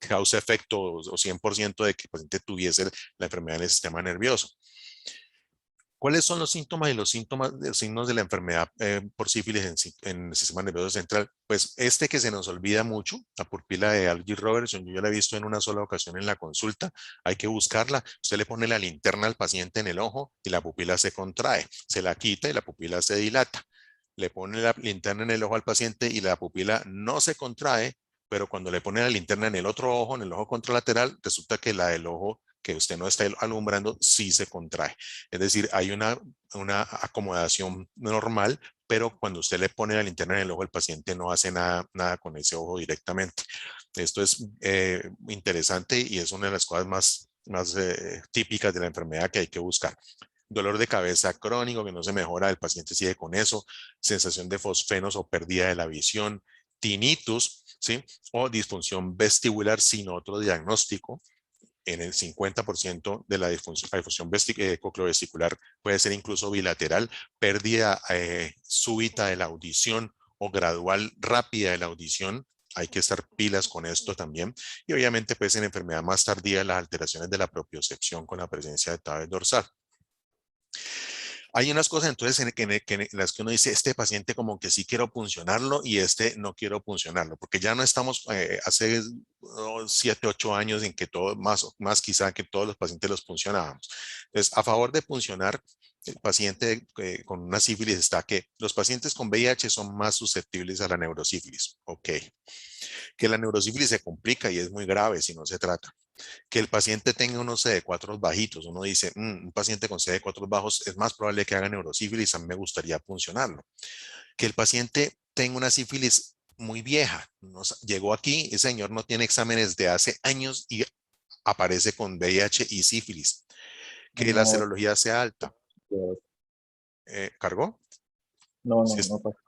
causa-efecto o 100% de que el paciente tuviese la enfermedad en el sistema nervioso. ¿Cuáles son los síntomas y los signos de la enfermedad por sífilis en el sistema nervioso central? Pues este que se nos olvida mucho, la pupila de Algie Robertson, yo ya la he visto en una sola ocasión en la consulta, hay que buscarla. Usted le pone la linterna al paciente en el ojo y la pupila se contrae, se la quita y la pupila se dilata. Le pone la linterna en el ojo al paciente y la pupila no se contrae, pero cuando le pone la linterna en el otro ojo, en el ojo contralateral, resulta que la del ojo que usted no está alumbrando sí se contrae. Es decir, hay una acomodación normal, pero cuando usted le pone la linterna en el ojo, el paciente no hace nada con ese ojo directamente. Esto es interesante y es una de las cosas más típicas de la enfermedad que hay que buscar. Dolor de cabeza crónico que no se mejora, el paciente sigue con eso, sensación de fosfenos o pérdida de la visión, tinnitus, ¿sí? O disfunción vestibular sin otro diagnóstico. En el 50% de la disfunción cocleovesicular puede ser incluso bilateral, pérdida súbita de la audición o gradual rápida de la audición. Hay que estar pilas con esto también. Y obviamente pues en enfermedad más tardía las alteraciones de la propiocepción con la presencia de TAVR dorsal. Hay unas cosas entonces en las que uno dice, este paciente como que sí quiero puncionarlo y este no quiero puncionarlo, porque ya no estamos hace 7, 8 años en que todo, más quizá que todos los pacientes los puncionábamos. Entonces, a favor de puncionar el paciente con una sífilis está que los pacientes con VIH son más susceptibles a la neurosífilis. Ok. Que la neurosífilis se complica y es muy grave si no se trata. Que el paciente tenga unos CD4 bajitos. Uno dice, un paciente con CD4 bajos es más probable que haga neurosífilis, a mí me gustaría puncionarlo. Que el paciente tenga una sífilis muy vieja. Llegó aquí, ese señor no tiene exámenes de hace años y aparece con VIH y sífilis. Que la No, serología sea alta. ¿Cargó? no, Sí, no pasa.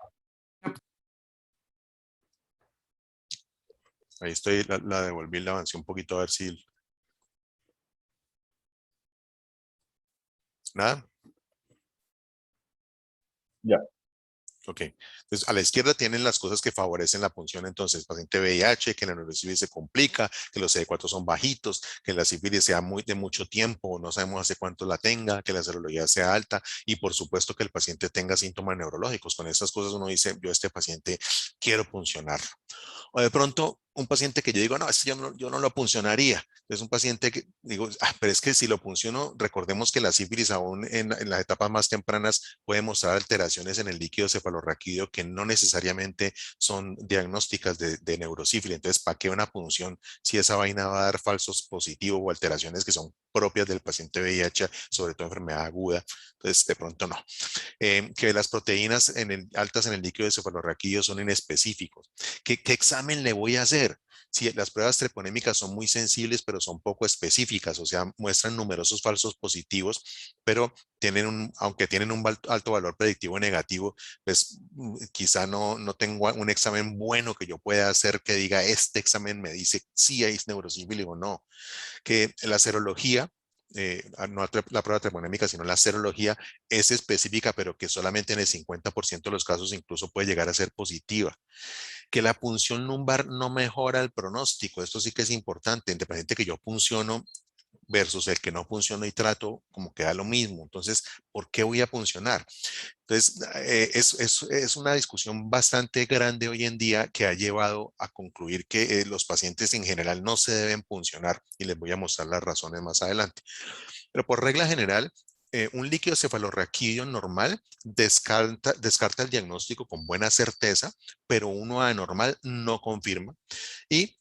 ahí estoy, la devolví, la avancé un poquito a ver si... ¿Nada? Ya. Ok, entonces a la izquierda tienen las cosas que favorecen la punción, entonces paciente VIH, que la neurosífilis se complica, que los CD4 son bajitos, que la sífilis sea de mucho tiempo, no sabemos hace cuánto la tenga, que la serología sea alta y por supuesto que el paciente tenga síntomas neurológicos. Con estas cosas uno dice, yo a este paciente quiero puncionarlo. O de pronto un paciente que yo digo, no, yo no lo puncionaría. Es un paciente que digo, pero es que si lo punciono, recordemos que la sífilis aún en las etapas más tempranas puede mostrar alteraciones en el líquido cefalorraquídeo que no necesariamente son diagnósticas de neurosífilis. Entonces, ¿para qué una punción si esa vaina va a dar falsos positivos o alteraciones que son propias del paciente VIH, sobre todo enfermedad aguda? Entonces, de pronto no. Que las proteínas altas en el líquido cefalorraquídeo son inespecíficos. ¿Qué examen le voy a hacer? Si las pruebas treponémicas son muy sensibles, pero son poco específicas, o sea, muestran numerosos falsos positivos, pero aunque tienen un alto valor predictivo negativo, pues quizá no tengo un examen bueno que yo pueda hacer que diga, este examen me dice si hay neurosífilis o no. Que la serología, no la prueba treponémica, sino la serología es específica, pero que solamente en el 50% de los casos incluso puede llegar a ser positiva. Que la punción lumbar no mejora el pronóstico. Esto sí que es importante. Independiente que yo punciono versus el que no funciona y trato, como que da lo mismo. Entonces, ¿por qué voy a funcionar? Entonces, es una discusión bastante grande hoy en día que ha llevado a concluir que los pacientes en general no se deben funcionar y les voy a mostrar las razones más adelante. Pero por regla general, un líquido cefalorraquídeo normal descarta el diagnóstico con buena certeza, pero uno anormal no confirma. Y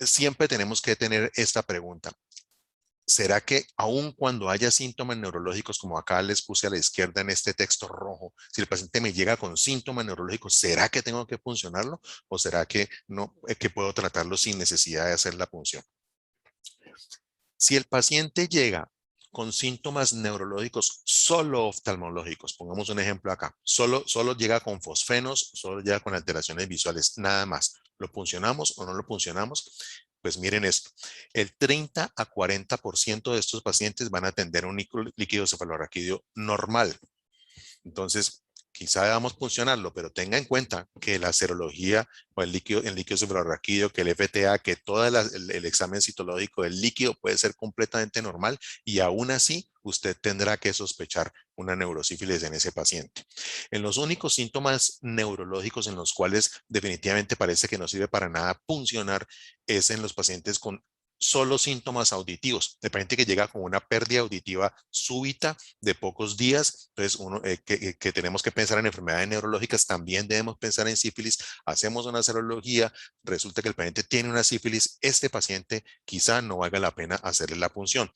siempre tenemos que tener esta pregunta. ¿Será que aun cuando haya síntomas neurológicos, como acá les puse a la izquierda en este texto rojo, si el paciente me llega con síntomas neurológicos, ¿será que tengo que puncionarlo o será que no, que puedo tratarlo sin necesidad de hacer la punción? Si el paciente llega con síntomas neurológicos solo oftalmológicos. Pongamos un ejemplo acá. Solo llega con fosfenos, solo llega con alteraciones visuales, nada más. ¿Lo puncionamos o no lo puncionamos? Pues miren esto. El 30 a 40% de estos pacientes van a tener un líquido cefalorraquídeo normal. Entonces, quizá debamos funcionarlo, pero tenga en cuenta que la serología o el líquido cefalorraquídeo, que el FTA, que todo el examen citológico del líquido puede ser completamente normal y aún así usted tendrá que sospechar una neurosífilis en ese paciente. En los únicos síntomas neurológicos en los cuales definitivamente parece que no sirve para nada puncionar es en los pacientes con solo síntomas auditivos. El paciente que llega con una pérdida auditiva súbita de pocos días, entonces que tenemos que pensar en enfermedades neurológicas, también debemos pensar en sífilis. Hacemos una serología, resulta que el paciente tiene una sífilis, este paciente quizá no valga la pena hacerle la punción.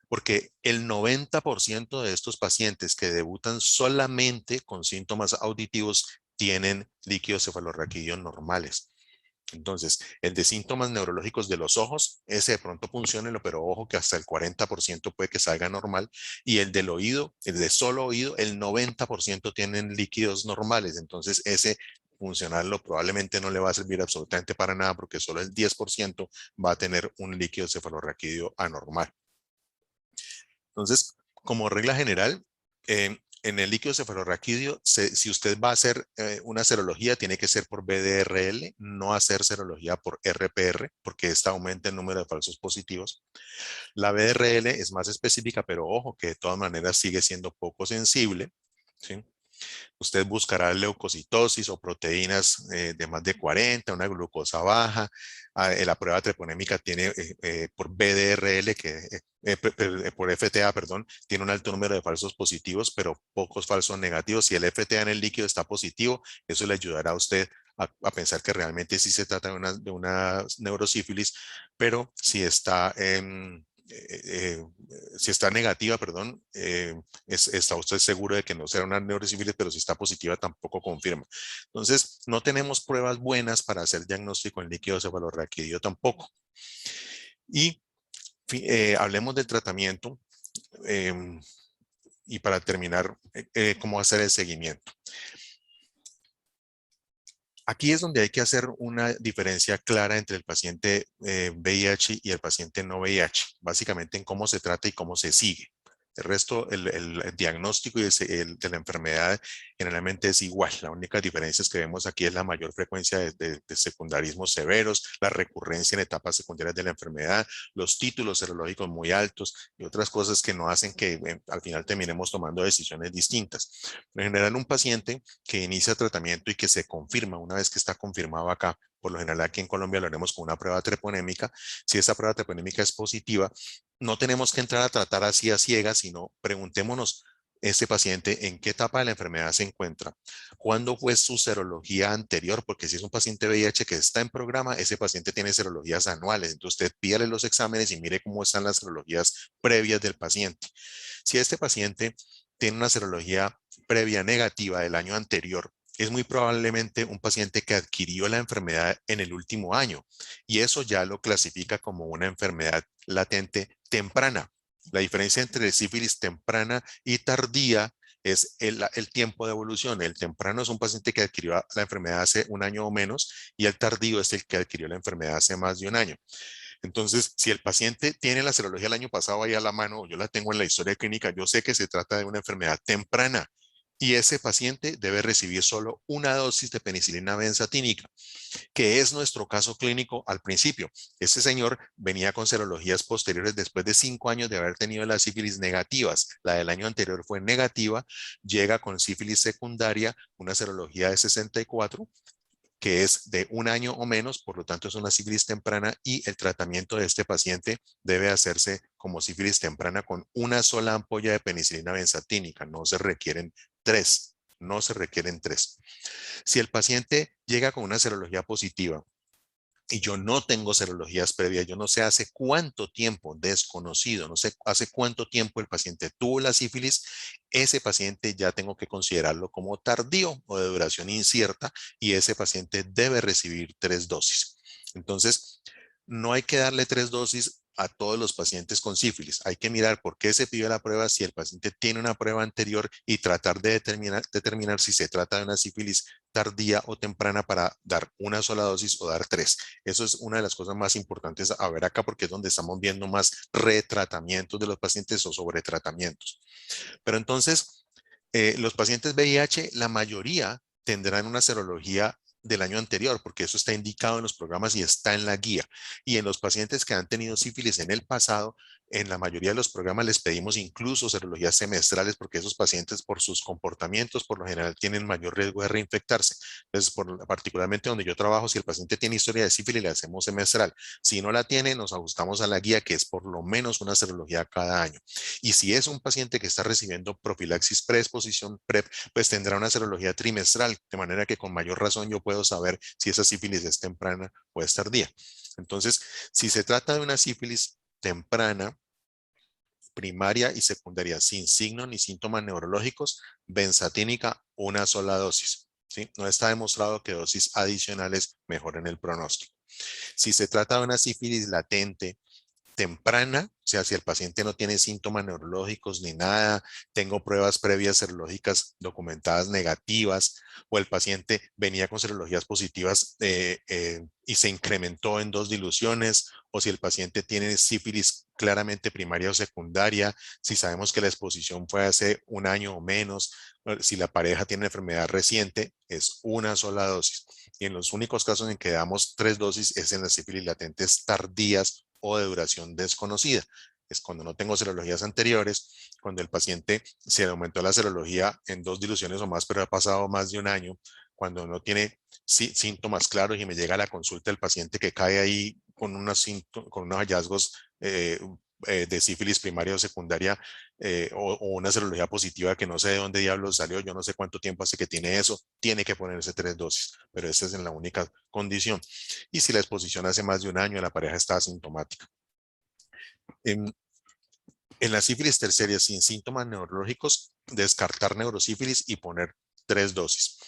Porque el 90% de estos pacientes que debutan solamente con síntomas auditivos tienen líquidos cefalorraquídeos normales. Entonces, el de síntomas neurológicos de los ojos, ese de pronto funciónelo, pero ojo que hasta el 40% puede que salga normal. Y el del oído, el de solo oído, el 90% tienen líquidos normales. Entonces, ese funcionarlo probablemente no le va a servir absolutamente para nada porque solo el 10% va a tener un líquido cefalorraquídeo anormal. Entonces, como regla general, en el líquido cefalorraquídeo, si usted va a hacer una serología, tiene que ser por BDRL, no hacer serología por RPR, porque esta aumenta el número de falsos positivos. La BDRL es más específica, pero ojo que de todas maneras sigue siendo poco sensible, ¿sí? Usted buscará leucocitosis o proteínas de más de 40, una glucosa baja. La prueba treponémica tiene por BDRL, por FTA, perdón, tiene un alto número de falsos positivos, pero pocos falsos negativos. Si el FTA en el líquido está positivo, eso le ayudará a usted a pensar que realmente sí se trata de una neurosífilis, pero si está si está negativa, perdón, está usted seguro de que no será una neurosífilis, pero si está positiva tampoco confirma. Entonces, no tenemos pruebas buenas para hacer diagnóstico en líquido cefalorraquídeo tampoco. Y hablemos del tratamiento y para terminar, cómo hacer el seguimiento. Aquí es donde hay que hacer una diferencia clara entre el paciente VIH y el paciente no VIH, básicamente en cómo se trata y cómo se sigue. El resto, el diagnóstico y de la enfermedad generalmente es igual. La única diferencia que vemos aquí es la mayor frecuencia de secundarismos severos, la recurrencia en etapas secundarias de la enfermedad, los títulos serológicos muy altos y otras cosas que no hacen que al final terminemos tomando decisiones distintas. En general, un paciente que inicia tratamiento y que se confirma, una vez que está confirmado acá, por lo general aquí en Colombia lo haremos con una prueba treponémica. Si esa prueba treponémica es positiva, no tenemos que entrar a tratar así a ciegas, sino preguntémonos este paciente en qué etapa de la enfermedad se encuentra, cuándo fue su serología anterior, porque si es un paciente VIH que está en programa, ese paciente tiene serologías anuales, entonces usted pídale los exámenes y mire cómo están las serologías previas del paciente. Si este paciente tiene una serología previa negativa del año anterior, es muy probablemente un paciente que adquirió la enfermedad en el último año y eso ya lo clasifica como una enfermedad latente temprana. La diferencia entre sífilis temprana y tardía es el tiempo de evolución. El temprano es un paciente que adquirió la enfermedad hace un año o menos y el tardío es el que adquirió la enfermedad hace más de un año. Entonces, si el paciente tiene la serología el año pasado ahí a la mano, yo la tengo en la historia clínica, yo sé que se trata de una enfermedad temprana y ese paciente debe recibir solo una dosis de penicilina benzatínica, que es nuestro caso clínico al principio. Ese señor venía con serologías posteriores después de 5 años de haber tenido las sífilis negativas. La del año anterior fue negativa, llega con sífilis secundaria, una serología de 64, que es de un año o menos, por lo tanto es una sífilis temprana y el tratamiento de este paciente debe hacerse como sífilis temprana con una sola ampolla de penicilina benzatínica, no se requieren 3, no se requieren 3. Si el paciente llega con una serología positiva y yo no tengo serologías previas, yo no sé hace cuánto tiempo, desconocido, no sé hace cuánto tiempo el paciente tuvo la sífilis, ese paciente ya tengo que considerarlo como tardío o de duración incierta y ese paciente debe recibir 3 dosis. Entonces, no hay que darle 3 dosis a todos los pacientes con sífilis. Hay que mirar por qué se pidió la prueba, si el paciente tiene una prueba anterior y tratar de determinar si se trata de una sífilis tardía o temprana para dar una sola dosis o dar 3. Eso es una de las cosas más importantes a ver acá porque es donde estamos viendo más retratamientos de los pacientes o sobretratamientos. Pero entonces, los pacientes VIH, la mayoría tendrán una serología del año anterior, porque eso está indicado en los programas y está en la guía. Y en los pacientes que han tenido sífilis en el pasado, en la mayoría de los programas les pedimos incluso serologías semestrales, porque esos pacientes por sus comportamientos, por lo general, tienen mayor riesgo de reinfectarse. Entonces, particularmente donde yo trabajo, si el paciente tiene historia de sífilis, le hacemos semestral. Si no la tiene, nos ajustamos a la guía, que es por lo menos una serología cada año. Y si es un paciente que está recibiendo profilaxis preexposición PrEP, pues tendrá una serología trimestral, de manera que con mayor razón yo puedo saber si esa sífilis es temprana o es tardía. Entonces, si se trata de una sífilis temprana, primaria y secundaria, sin signos ni síntomas neurológicos, benzatínica, una sola dosis. ¿Sí? No está demostrado que dosis adicionales mejoren el pronóstico. Si se trata de una sífilis latente, temprana, o sea, si el paciente no tiene síntomas neurológicos ni nada, tengo pruebas previas serológicas documentadas negativas, o el paciente venía con serologías positivas y se incrementó en 2 diluciones, o si el paciente tiene sífilis claramente primaria o secundaria, si sabemos que la exposición fue hace un año o menos, si la pareja tiene enfermedad reciente, es una sola dosis. Y en los únicos casos en que damos 3 dosis es en las sífilis latentes tardías o de duración desconocida. Es cuando no tengo serologías anteriores, cuando el paciente se le aumentó la serología en 2 diluciones o más, pero ha pasado más de un año, cuando no tiene síntomas claros y me llega a la consulta el paciente que cae ahí con unos hallazgos de sífilis primaria o secundaria o una serología positiva que no sé de dónde diablos salió, yo no sé cuánto tiempo hace que tiene eso, tiene que ponerse 3 dosis, pero esa es la única condición. Y si la exposición hace más de un año, la pareja está asintomática. En la sífilis terciaria sin síntomas neurológicos, descartar neurosífilis y poner 3 dosis.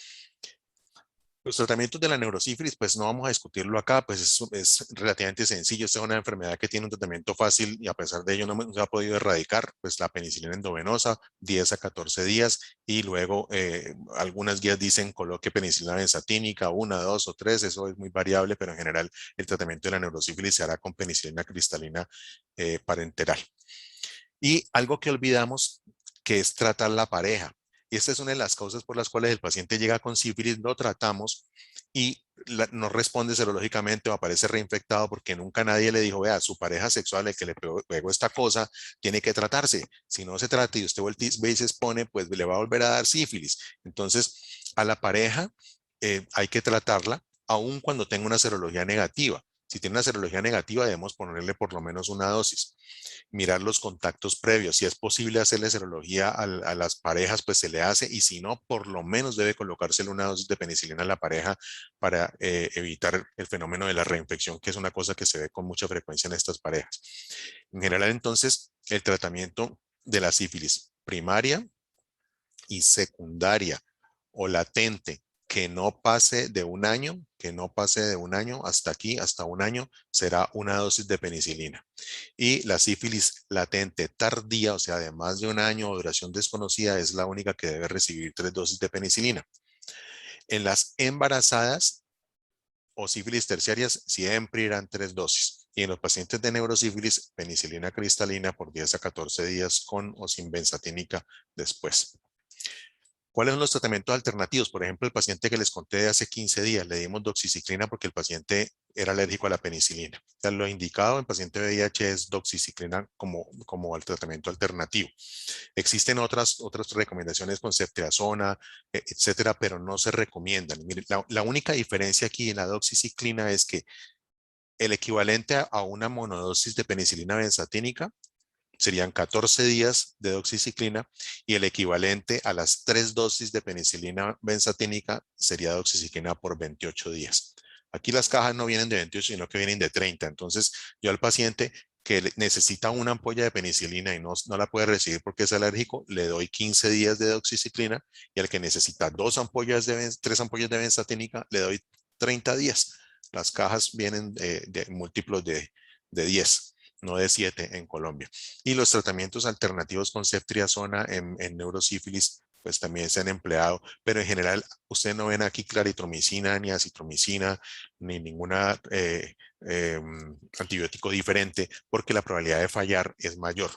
Los tratamientos de la neurosífilis, pues no vamos a discutirlo acá, pues es relativamente sencillo. Esta es una enfermedad que tiene un tratamiento fácil y a pesar de ello no se ha podido erradicar, pues la penicilina endovenosa, 10 a 14 días, y luego algunas guías dicen coloque penicilina benzatínica, 1, 2 o 3, eso es muy variable, pero en general el tratamiento de la neurosífilis se hará con penicilina cristalina parenteral. Y algo que olvidamos, que es tratar la pareja. Y esta es una de las causas por las cuales el paciente llega con sífilis, lo tratamos y no responde serológicamente o aparece reinfectado porque nunca nadie le dijo, vea, su pareja sexual, el que le pegó esta cosa, tiene que tratarse. Si no se trata y usted ve y se expone, pues le va a volver a dar sífilis. Entonces, a la pareja hay que tratarla aun cuando tenga una serología negativa. Si tiene una serología negativa, debemos ponerle por lo menos una dosis. Mirar los contactos previos. Si es posible hacerle serología a las parejas, pues se le hace. Y si no, por lo menos debe colocársele una dosis de penicilina a la pareja para evitar el fenómeno de la reinfección, que es una cosa que se ve con mucha frecuencia en estas parejas. En general, entonces, el tratamiento de la sífilis primaria y secundaria o latente que no pase de un año, hasta aquí, hasta un año, será una dosis de penicilina. Y la sífilis latente tardía, o sea, de más de un año o duración desconocida, es la única que debe recibir 3 dosis de penicilina. En las embarazadas o sífilis terciarias, siempre irán 3 dosis. Y en los pacientes de neurosífilis, penicilina cristalina por 10 a 14 días con o sin benzatínica después. ¿Cuáles son los tratamientos alternativos? Por ejemplo, el paciente que les conté de hace 15 días, le dimos doxiciclina porque el paciente era alérgico a la penicilina. O sea, lo indicado en paciente VIH es doxiciclina como el tratamiento alternativo. Existen otras recomendaciones con ceftriaxona, etcétera, pero no se recomiendan. Mire, la única diferencia aquí en la doxiciclina es que el equivalente a una monodosis de penicilina benzatínica serían 14 días de doxiciclina y el equivalente a las 3 dosis de penicilina benzatínica sería doxiciclina por 28 días. Aquí las cajas no vienen de 28, sino que vienen de 30. Entonces, yo al paciente que necesita una ampolla de penicilina y no la puede recibir porque es alérgico, le doy 15 días de doxiciclina y al que necesita 3 ampollas de benzatínica, le doy 30 días. Las cajas vienen de múltiplos de 10. no de 7 en Colombia. Y los tratamientos alternativos con ceftriaxona en neurosífilis pues también se han empleado, pero en general ustedes no ven aquí claritromicina, ni acitromicina, ni ninguna antibiótico diferente, porque la probabilidad de fallar es mayor.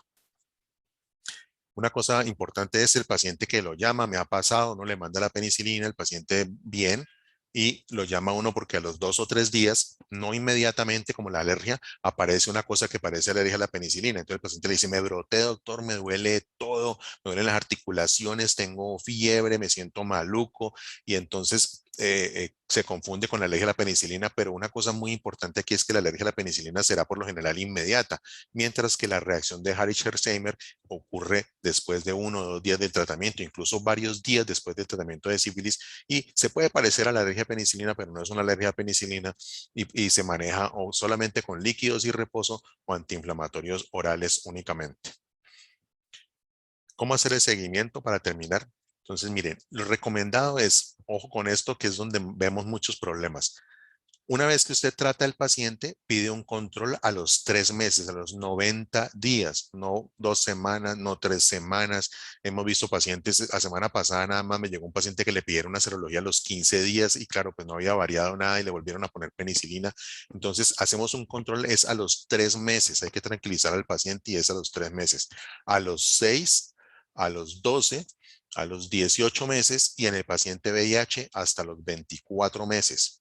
Una cosa importante es el paciente que lo llama, me ha pasado, uno le manda la penicilina, el paciente bien, y lo llama uno porque a los 2 o 3 días, no inmediatamente como la alergia, aparece una cosa que parece alergia a la penicilina. Entonces el paciente le dice, me broté, doctor, me duele todo, me duelen las articulaciones, tengo fiebre, me siento maluco, y entonces se confunde con la alergia a la penicilina, pero una cosa muy importante aquí es que la alergia a la penicilina será por lo general inmediata, mientras que la reacción de Harich-Herxheimer ocurre después de 1 o 2 días del tratamiento, incluso varios días después del tratamiento de sífilis, y se puede parecer a la alergia a penicilina, pero no es una alergia a penicilina y se maneja o solamente con líquidos y reposo o antiinflamatorios orales únicamente. ¿Cómo hacer el seguimiento para terminar? Entonces, miren, lo recomendado es, ojo con esto, que es donde vemos muchos problemas. Una vez que usted trata al paciente, pide un control a los 3 meses, a los 90 días, no 2 semanas, no 3 semanas. Hemos visto pacientes, la semana pasada nada más me llegó un paciente que le pidieron una serología a los 15 días y claro, pues no había variado nada y le volvieron a poner penicilina. Entonces hacemos un control, es a los 3 meses, hay que tranquilizar al paciente y es a los 3 meses. A los 6, a los 12, a los 18 meses y en el paciente VIH hasta los 24 meses.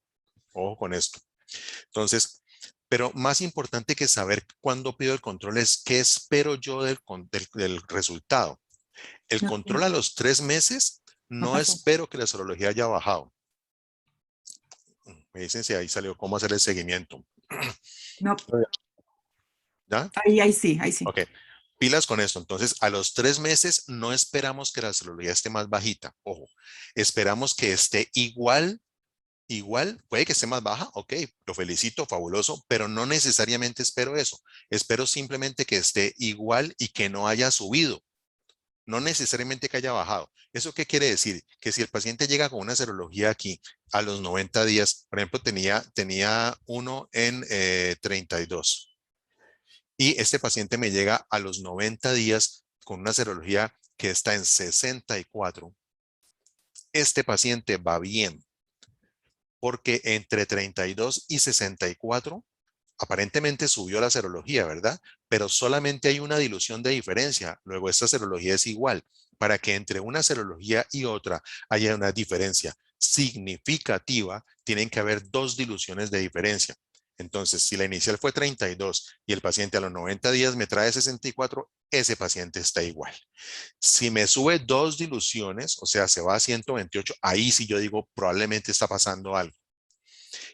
Ojo con esto. Entonces, pero más importante que saber cuándo pido el control es qué espero yo del resultado. El No, control a los 3 meses, no no pasó. espero que la serología haya bajado. Me dicen si ahí salió cómo hacer el seguimiento. No, ¿Ya? ahí sí, ahí sí. Ok. Pilas con esto. Entonces, a los 3 meses no esperamos que la serología esté más bajita. Ojo, esperamos que esté igual, puede que esté más baja, ok, lo felicito, fabuloso, pero no necesariamente espero eso. Espero simplemente que esté igual y que no haya subido, no necesariamente que haya bajado. ¿Eso qué quiere decir? Que si el paciente llega con una serología aquí a los 90 días, por ejemplo, tenía uno en 32 y este paciente me llega a los 90 días con una serología que está en 64, este paciente va bien, porque entre 32 y 64 aparentemente subió la serología, ¿verdad? Pero solamente hay una dilución de diferencia. Luego esta serología es igual. Para que entre una serología y otra haya una diferencia significativa, tienen que haber 2 diluciones de diferencia. Entonces, si la inicial fue 32 y el paciente a los 90 días me trae 64, ese paciente está igual. Si me sube 2 diluciones, o sea, se va a 128, ahí sí yo digo, probablemente está pasando algo.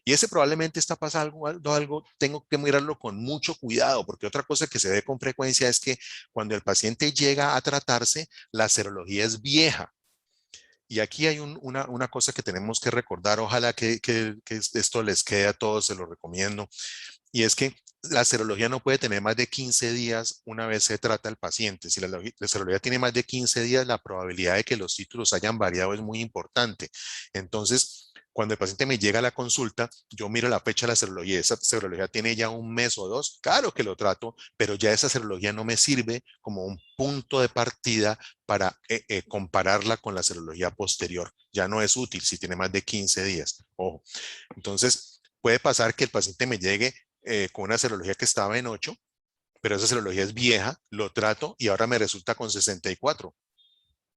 Y ese probablemente está pasando algo, tengo que mirarlo con mucho cuidado, porque otra cosa que se ve con frecuencia es que cuando el paciente llega a tratarse, la serología es vieja. Y aquí hay una cosa que tenemos que recordar, ojalá que esto les quede a todos, se lo recomiendo, y es que la serología no puede tener más de 15 días una vez se trata al paciente. Si la serología tiene más de 15 días, la probabilidad de que los títulos hayan variado es muy importante. Entonces, cuando el paciente me llega a la consulta, yo miro la fecha de la serología. Esa serología tiene ya 1 mes o 2. Claro que lo trato, pero ya esa serología no me sirve como un punto de partida para compararla con la serología posterior. Ya no es útil si tiene más de 15 días. Ojo. Entonces, puede pasar que el paciente me llegue con una serología que estaba en 8, pero esa serología es vieja, lo trato y ahora me resulta con 64.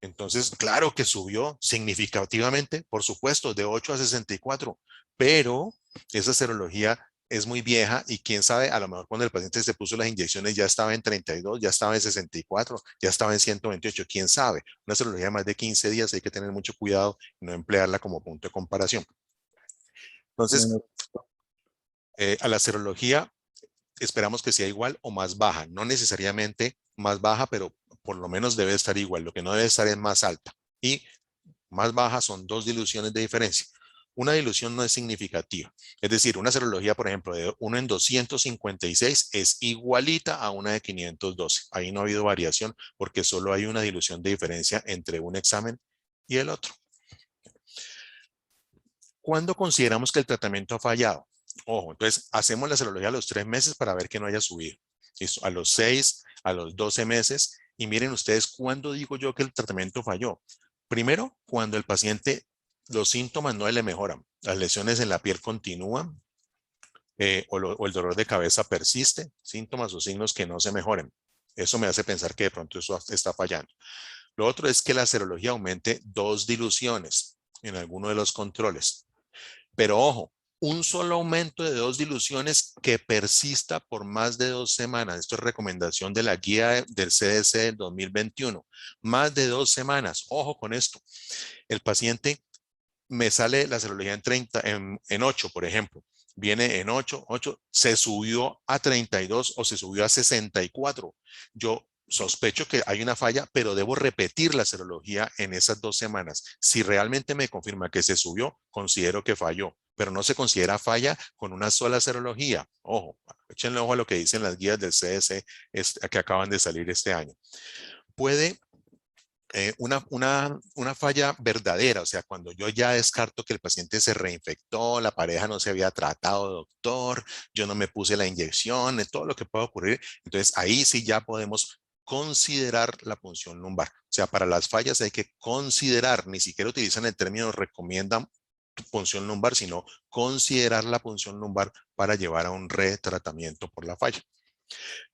Entonces, claro que subió significativamente, por supuesto, de 8 a 64, pero esa serología es muy vieja y quién sabe, a lo mejor cuando el paciente se puso las inyecciones ya estaba en 32, ya estaba en 64, ya estaba en 128, quién sabe. Una serología de más de 15 días hay que tener mucho cuidado y no emplearla como punto de comparación. Entonces, a la serología esperamos que sea igual o más baja, no necesariamente más baja, pero por lo menos debe estar igual. Lo que no debe estar es más alta. Y más baja son 2 diluciones de diferencia. Una dilución no es significativa. Es decir, una serología, por ejemplo, de 1 en 256 es igualita a una de 512. Ahí no ha habido variación porque solo hay una dilución de diferencia entre un examen y el otro. ¿Cuándo consideramos que el tratamiento ha fallado? Ojo, entonces hacemos la serología a los 3 meses para ver que no haya subido. ¿Listo? A los 6, a los 12 meses. Y miren ustedes, ¿cuándo digo yo que el tratamiento falló? Primero, cuando el paciente, los síntomas no le mejoran. Las lesiones en la piel continúan, o el dolor de cabeza persiste, síntomas o signos que no se mejoren. Eso me hace pensar que de pronto eso está fallando. Lo otro es que la serología aumente 2 diluciones en alguno de los controles. Pero ojo, un solo aumento de 2 diluciones que persista por más de 2 semanas. Esto es recomendación de la guía del CDC del 2021. Más de 2 semanas. Ojo con esto. El paciente me sale la serología en 30, en 8, por ejemplo. Viene en 8, se subió a 32 o se subió a 64. Yo sospecho que hay una falla, pero debo repetir la serología en esas 2 semanas. Si realmente me confirma que se subió, considero que falló, pero no se considera falla con una sola serología. Ojo, échenle ojo a lo que dicen las guías del CDC que acaban de salir este año. Puede una falla verdadera, o sea, cuando yo ya descarto que el paciente se reinfectó, la pareja no se había tratado, doctor, yo no me puse la inyección, todo lo que pueda ocurrir, entonces ahí sí ya podemos considerar la punción lumbar. O sea, para las fallas hay que considerar, ni siquiera utilizan el término recomiendan punción lumbar, sino considerar la punción lumbar para llevar a un retratamiento por la falla.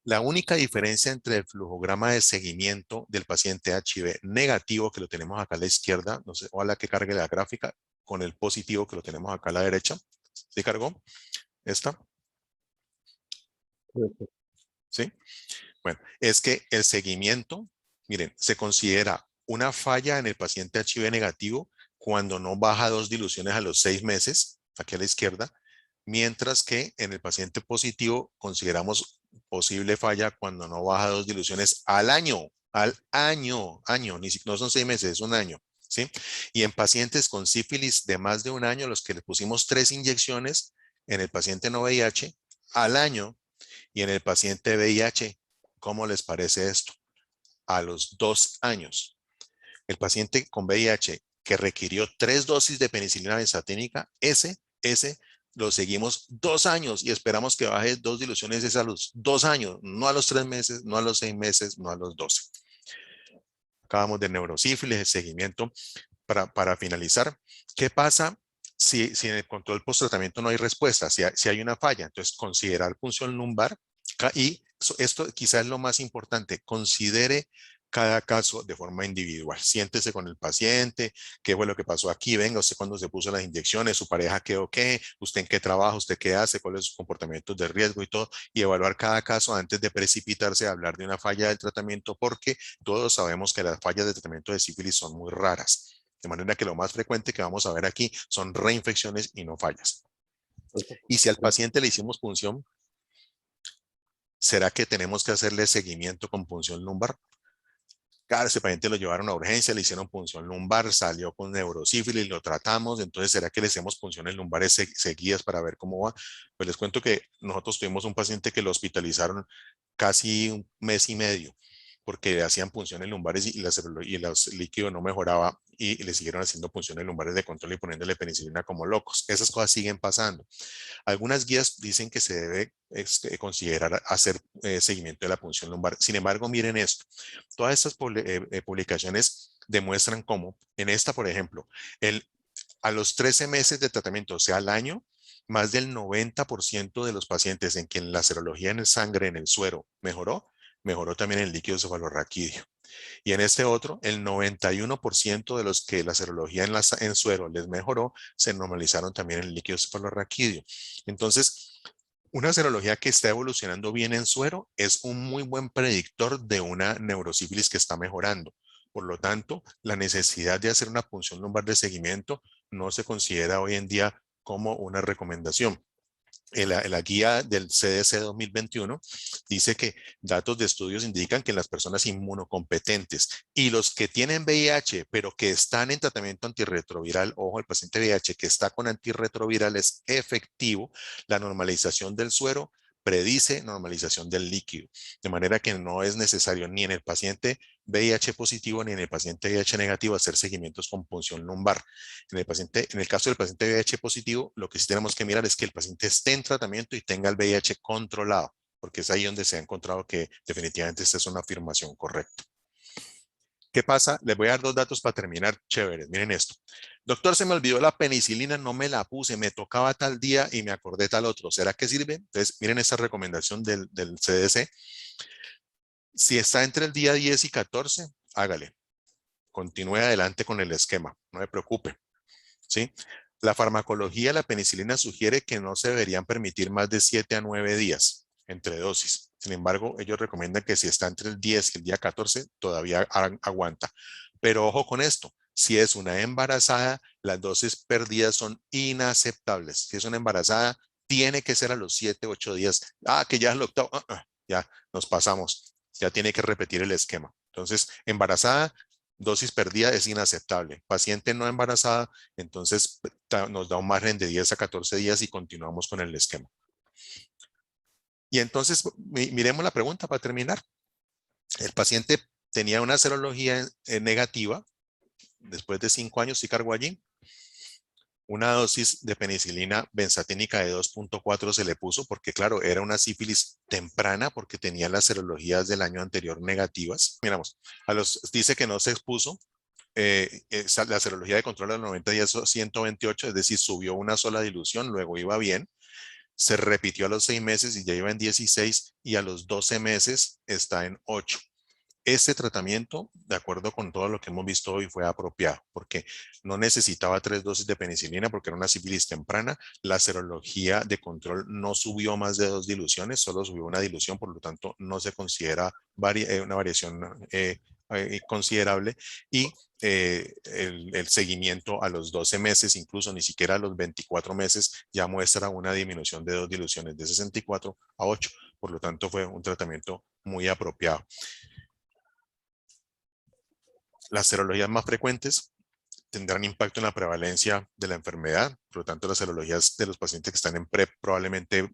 La única diferencia entre el flujograma de seguimiento del paciente HIV negativo, que lo tenemos acá a la izquierda, no sé, ojalá que cargue la gráfica, con el positivo, que lo tenemos acá a la derecha. ¿Sí cargó? ¿Esta? ¿Sí? Bueno, es que el seguimiento, miren, se considera una falla en el paciente HIV negativo cuando no baja 2 diluciones a los 6 meses, aquí a la izquierda, mientras que en el paciente positivo consideramos posible falla cuando no baja 2 diluciones al año, ni siquiera no son 6 meses, es un año, ¿sí? Y en pacientes con sífilis de más de un año, los que le pusimos 3 inyecciones, en el paciente no VIH, al año, y en el paciente VIH, ¿cómo les parece esto? A los 2 años. El paciente con VIH que requirió 3 dosis de penicilina benzatínica, ese lo seguimos 2 años y esperamos que baje 2 diluciones es a los 2 años, no a los 3 meses, no a los 6 meses, no a los 12. Acabamos de neurosífilis, el seguimiento para finalizar. ¿Qué pasa si en el control post-tratamiento no hay respuesta? Si hay una falla, entonces considerar punción lumbar y esto quizás es lo más importante, considere cada caso de forma individual. Siéntese con el paciente, qué fue lo que pasó aquí, venga, usted cuando se puso las inyecciones, su pareja quedó qué, usted en qué trabaja, usted qué hace, cuáles son sus comportamientos de riesgo y todo, y evaluar cada caso antes de precipitarse a hablar de una falla del tratamiento, porque todos sabemos que las fallas de tratamiento de sífilis son muy raras. De manera que lo más frecuente que vamos a ver aquí son reinfecciones y no fallas. Y si al paciente le hicimos punción, ¿será que tenemos que hacerle seguimiento con punción lumbar? Claro, ese paciente lo llevaron a urgencia, le hicieron punción lumbar, salió con neurosífilis, lo tratamos, entonces ¿será que le hacemos punciones lumbares seguidas para ver cómo va? Pues les cuento que nosotros tuvimos un paciente que lo hospitalizaron casi un mes y medio porque le hacían punciones lumbares y los líquidos no mejoraba y le siguieron haciendo punciones lumbares de control y poniéndole penicilina como locos. Esas cosas siguen pasando. Algunas guías dicen que se debe considerar hacer seguimiento de la punción lumbar. Sin embargo, miren esto. Todas estas publicaciones demuestran cómo, en esta, por ejemplo, a los 13 meses de tratamiento, o sea, al año, más del 90% de los pacientes en quien la serología en el sangre, en el suero, mejoró también el líquido cefalorraquídeo. Y en este otro, el 91% de los que la serología en suero les mejoró, se normalizaron también en el líquido cefalorraquídeo. Entonces, una serología que está evolucionando bien en suero es un muy buen predictor de una neurosífilis que está mejorando. Por lo tanto, la necesidad de hacer una punción lumbar de seguimiento no se considera hoy en día como una recomendación. La guía del CDC 2021 dice que datos de estudios indican que las personas inmunocompetentes y los que tienen VIH, pero que están en tratamiento antirretroviral, ojo, el paciente VIH que está con antirretroviral es efectivo, la normalización del suero predice normalización del líquido, de manera que no es necesario ni en el paciente VIH positivo ni en el paciente VIH negativo hacer seguimientos con punción lumbar. En el caso del paciente VIH positivo, lo que sí tenemos que mirar es que el paciente esté en tratamiento y tenga el VIH controlado, porque es ahí donde se ha encontrado que definitivamente esta es una afirmación correcta. ¿Qué pasa? Les voy a dar 2 datos para terminar. Chéveres, miren esto. Doctor, se me olvidó la penicilina, no me la puse, me tocaba tal día y me acordé tal otro. ¿Será que sirve? Entonces, miren esta recomendación del CDC. Si está entre el día 10 y 14, hágale. Continúe adelante con el esquema, no me preocupe. ¿Sí? La farmacología de la penicilina sugiere que no se deberían permitir más de 7 a 9 días entre dosis. Sin embargo, ellos recomiendan que si está entre el 10 y el día 14, todavía aguanta. Pero ojo con esto, si es una embarazada, las dosis perdidas son inaceptables. Si es una embarazada, tiene que ser a los 7, 8 días. Ah, que ya es el octavo, ya nos pasamos. Ya tiene que repetir el esquema. Entonces, embarazada, dosis perdida es inaceptable. Paciente no embarazada, entonces nos da un margen de 10 a 14 días y continuamos con el esquema. Y entonces, miremos la pregunta para terminar. El paciente tenía una serología negativa, después de 5 años sí cargó allí. Una dosis de penicilina benzatínica de 2.4 se le puso porque, claro, era una sífilis temprana porque tenía las serologías del año anterior negativas. Miramos, dice que no se expuso. La serología de control a los 90 días 128, es decir, subió una sola dilución, luego iba bien. Se repitió a los 6 meses y ya iba en 16 y a los 12 meses está en 8. Este tratamiento, de acuerdo con todo lo que hemos visto hoy, fue apropiado porque no necesitaba 3 dosis de penicilina porque era una sífilis temprana. La serología de control no subió más de 2 diluciones, solo subió una dilución, por lo tanto no se considera una variación considerable. Y el seguimiento a los 12 meses, incluso ni siquiera a los 24 meses, ya muestra una disminución de 2 diluciones de 64 a 8. Por lo tanto, fue un tratamiento muy apropiado. Las serologías más frecuentes tendrán impacto en la prevalencia de la enfermedad, por lo tanto las serologías de los pacientes que están en PrEP probablemente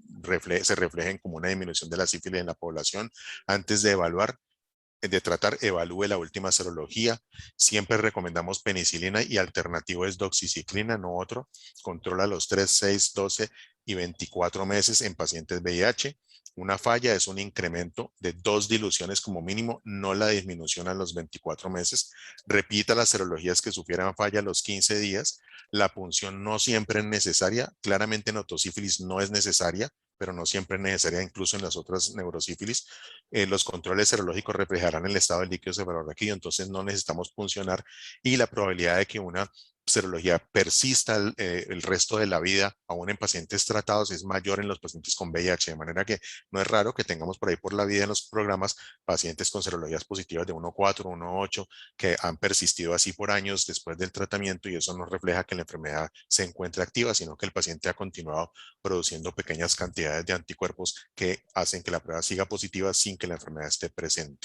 se reflejen como una disminución de la sífilis en la población. Antes de tratar, evalúe la última serología. Siempre recomendamos penicilina y alternativo es doxiciclina, no otro. Controla los 3, 6, 12 y 24 meses en pacientes VIH. Una falla es un incremento de 2 diluciones como mínimo, no la disminución a los 24 meses. Repita las serologías que sufrieran falla a los 15 días. La punción no siempre es necesaria. Claramente en otosífilis no es necesaria, pero no siempre es necesaria incluso en las otras neurosífilis. Los controles serológicos reflejarán el estado del líquido cefalorraquídeo, entonces no necesitamos puncionar, y la probabilidad de que una serología persista el resto de la vida, aún en pacientes tratados, es mayor en los pacientes con VIH, de manera que no es raro que tengamos por ahí por la vida en los programas pacientes con serologías positivas de 1.4, 1.8, que han persistido así por años después del tratamiento, y eso no refleja que la enfermedad se encuentre activa, sino que el paciente ha continuado produciendo pequeñas cantidades de anticuerpos que hacen que la prueba siga positiva sin que la enfermedad esté presente.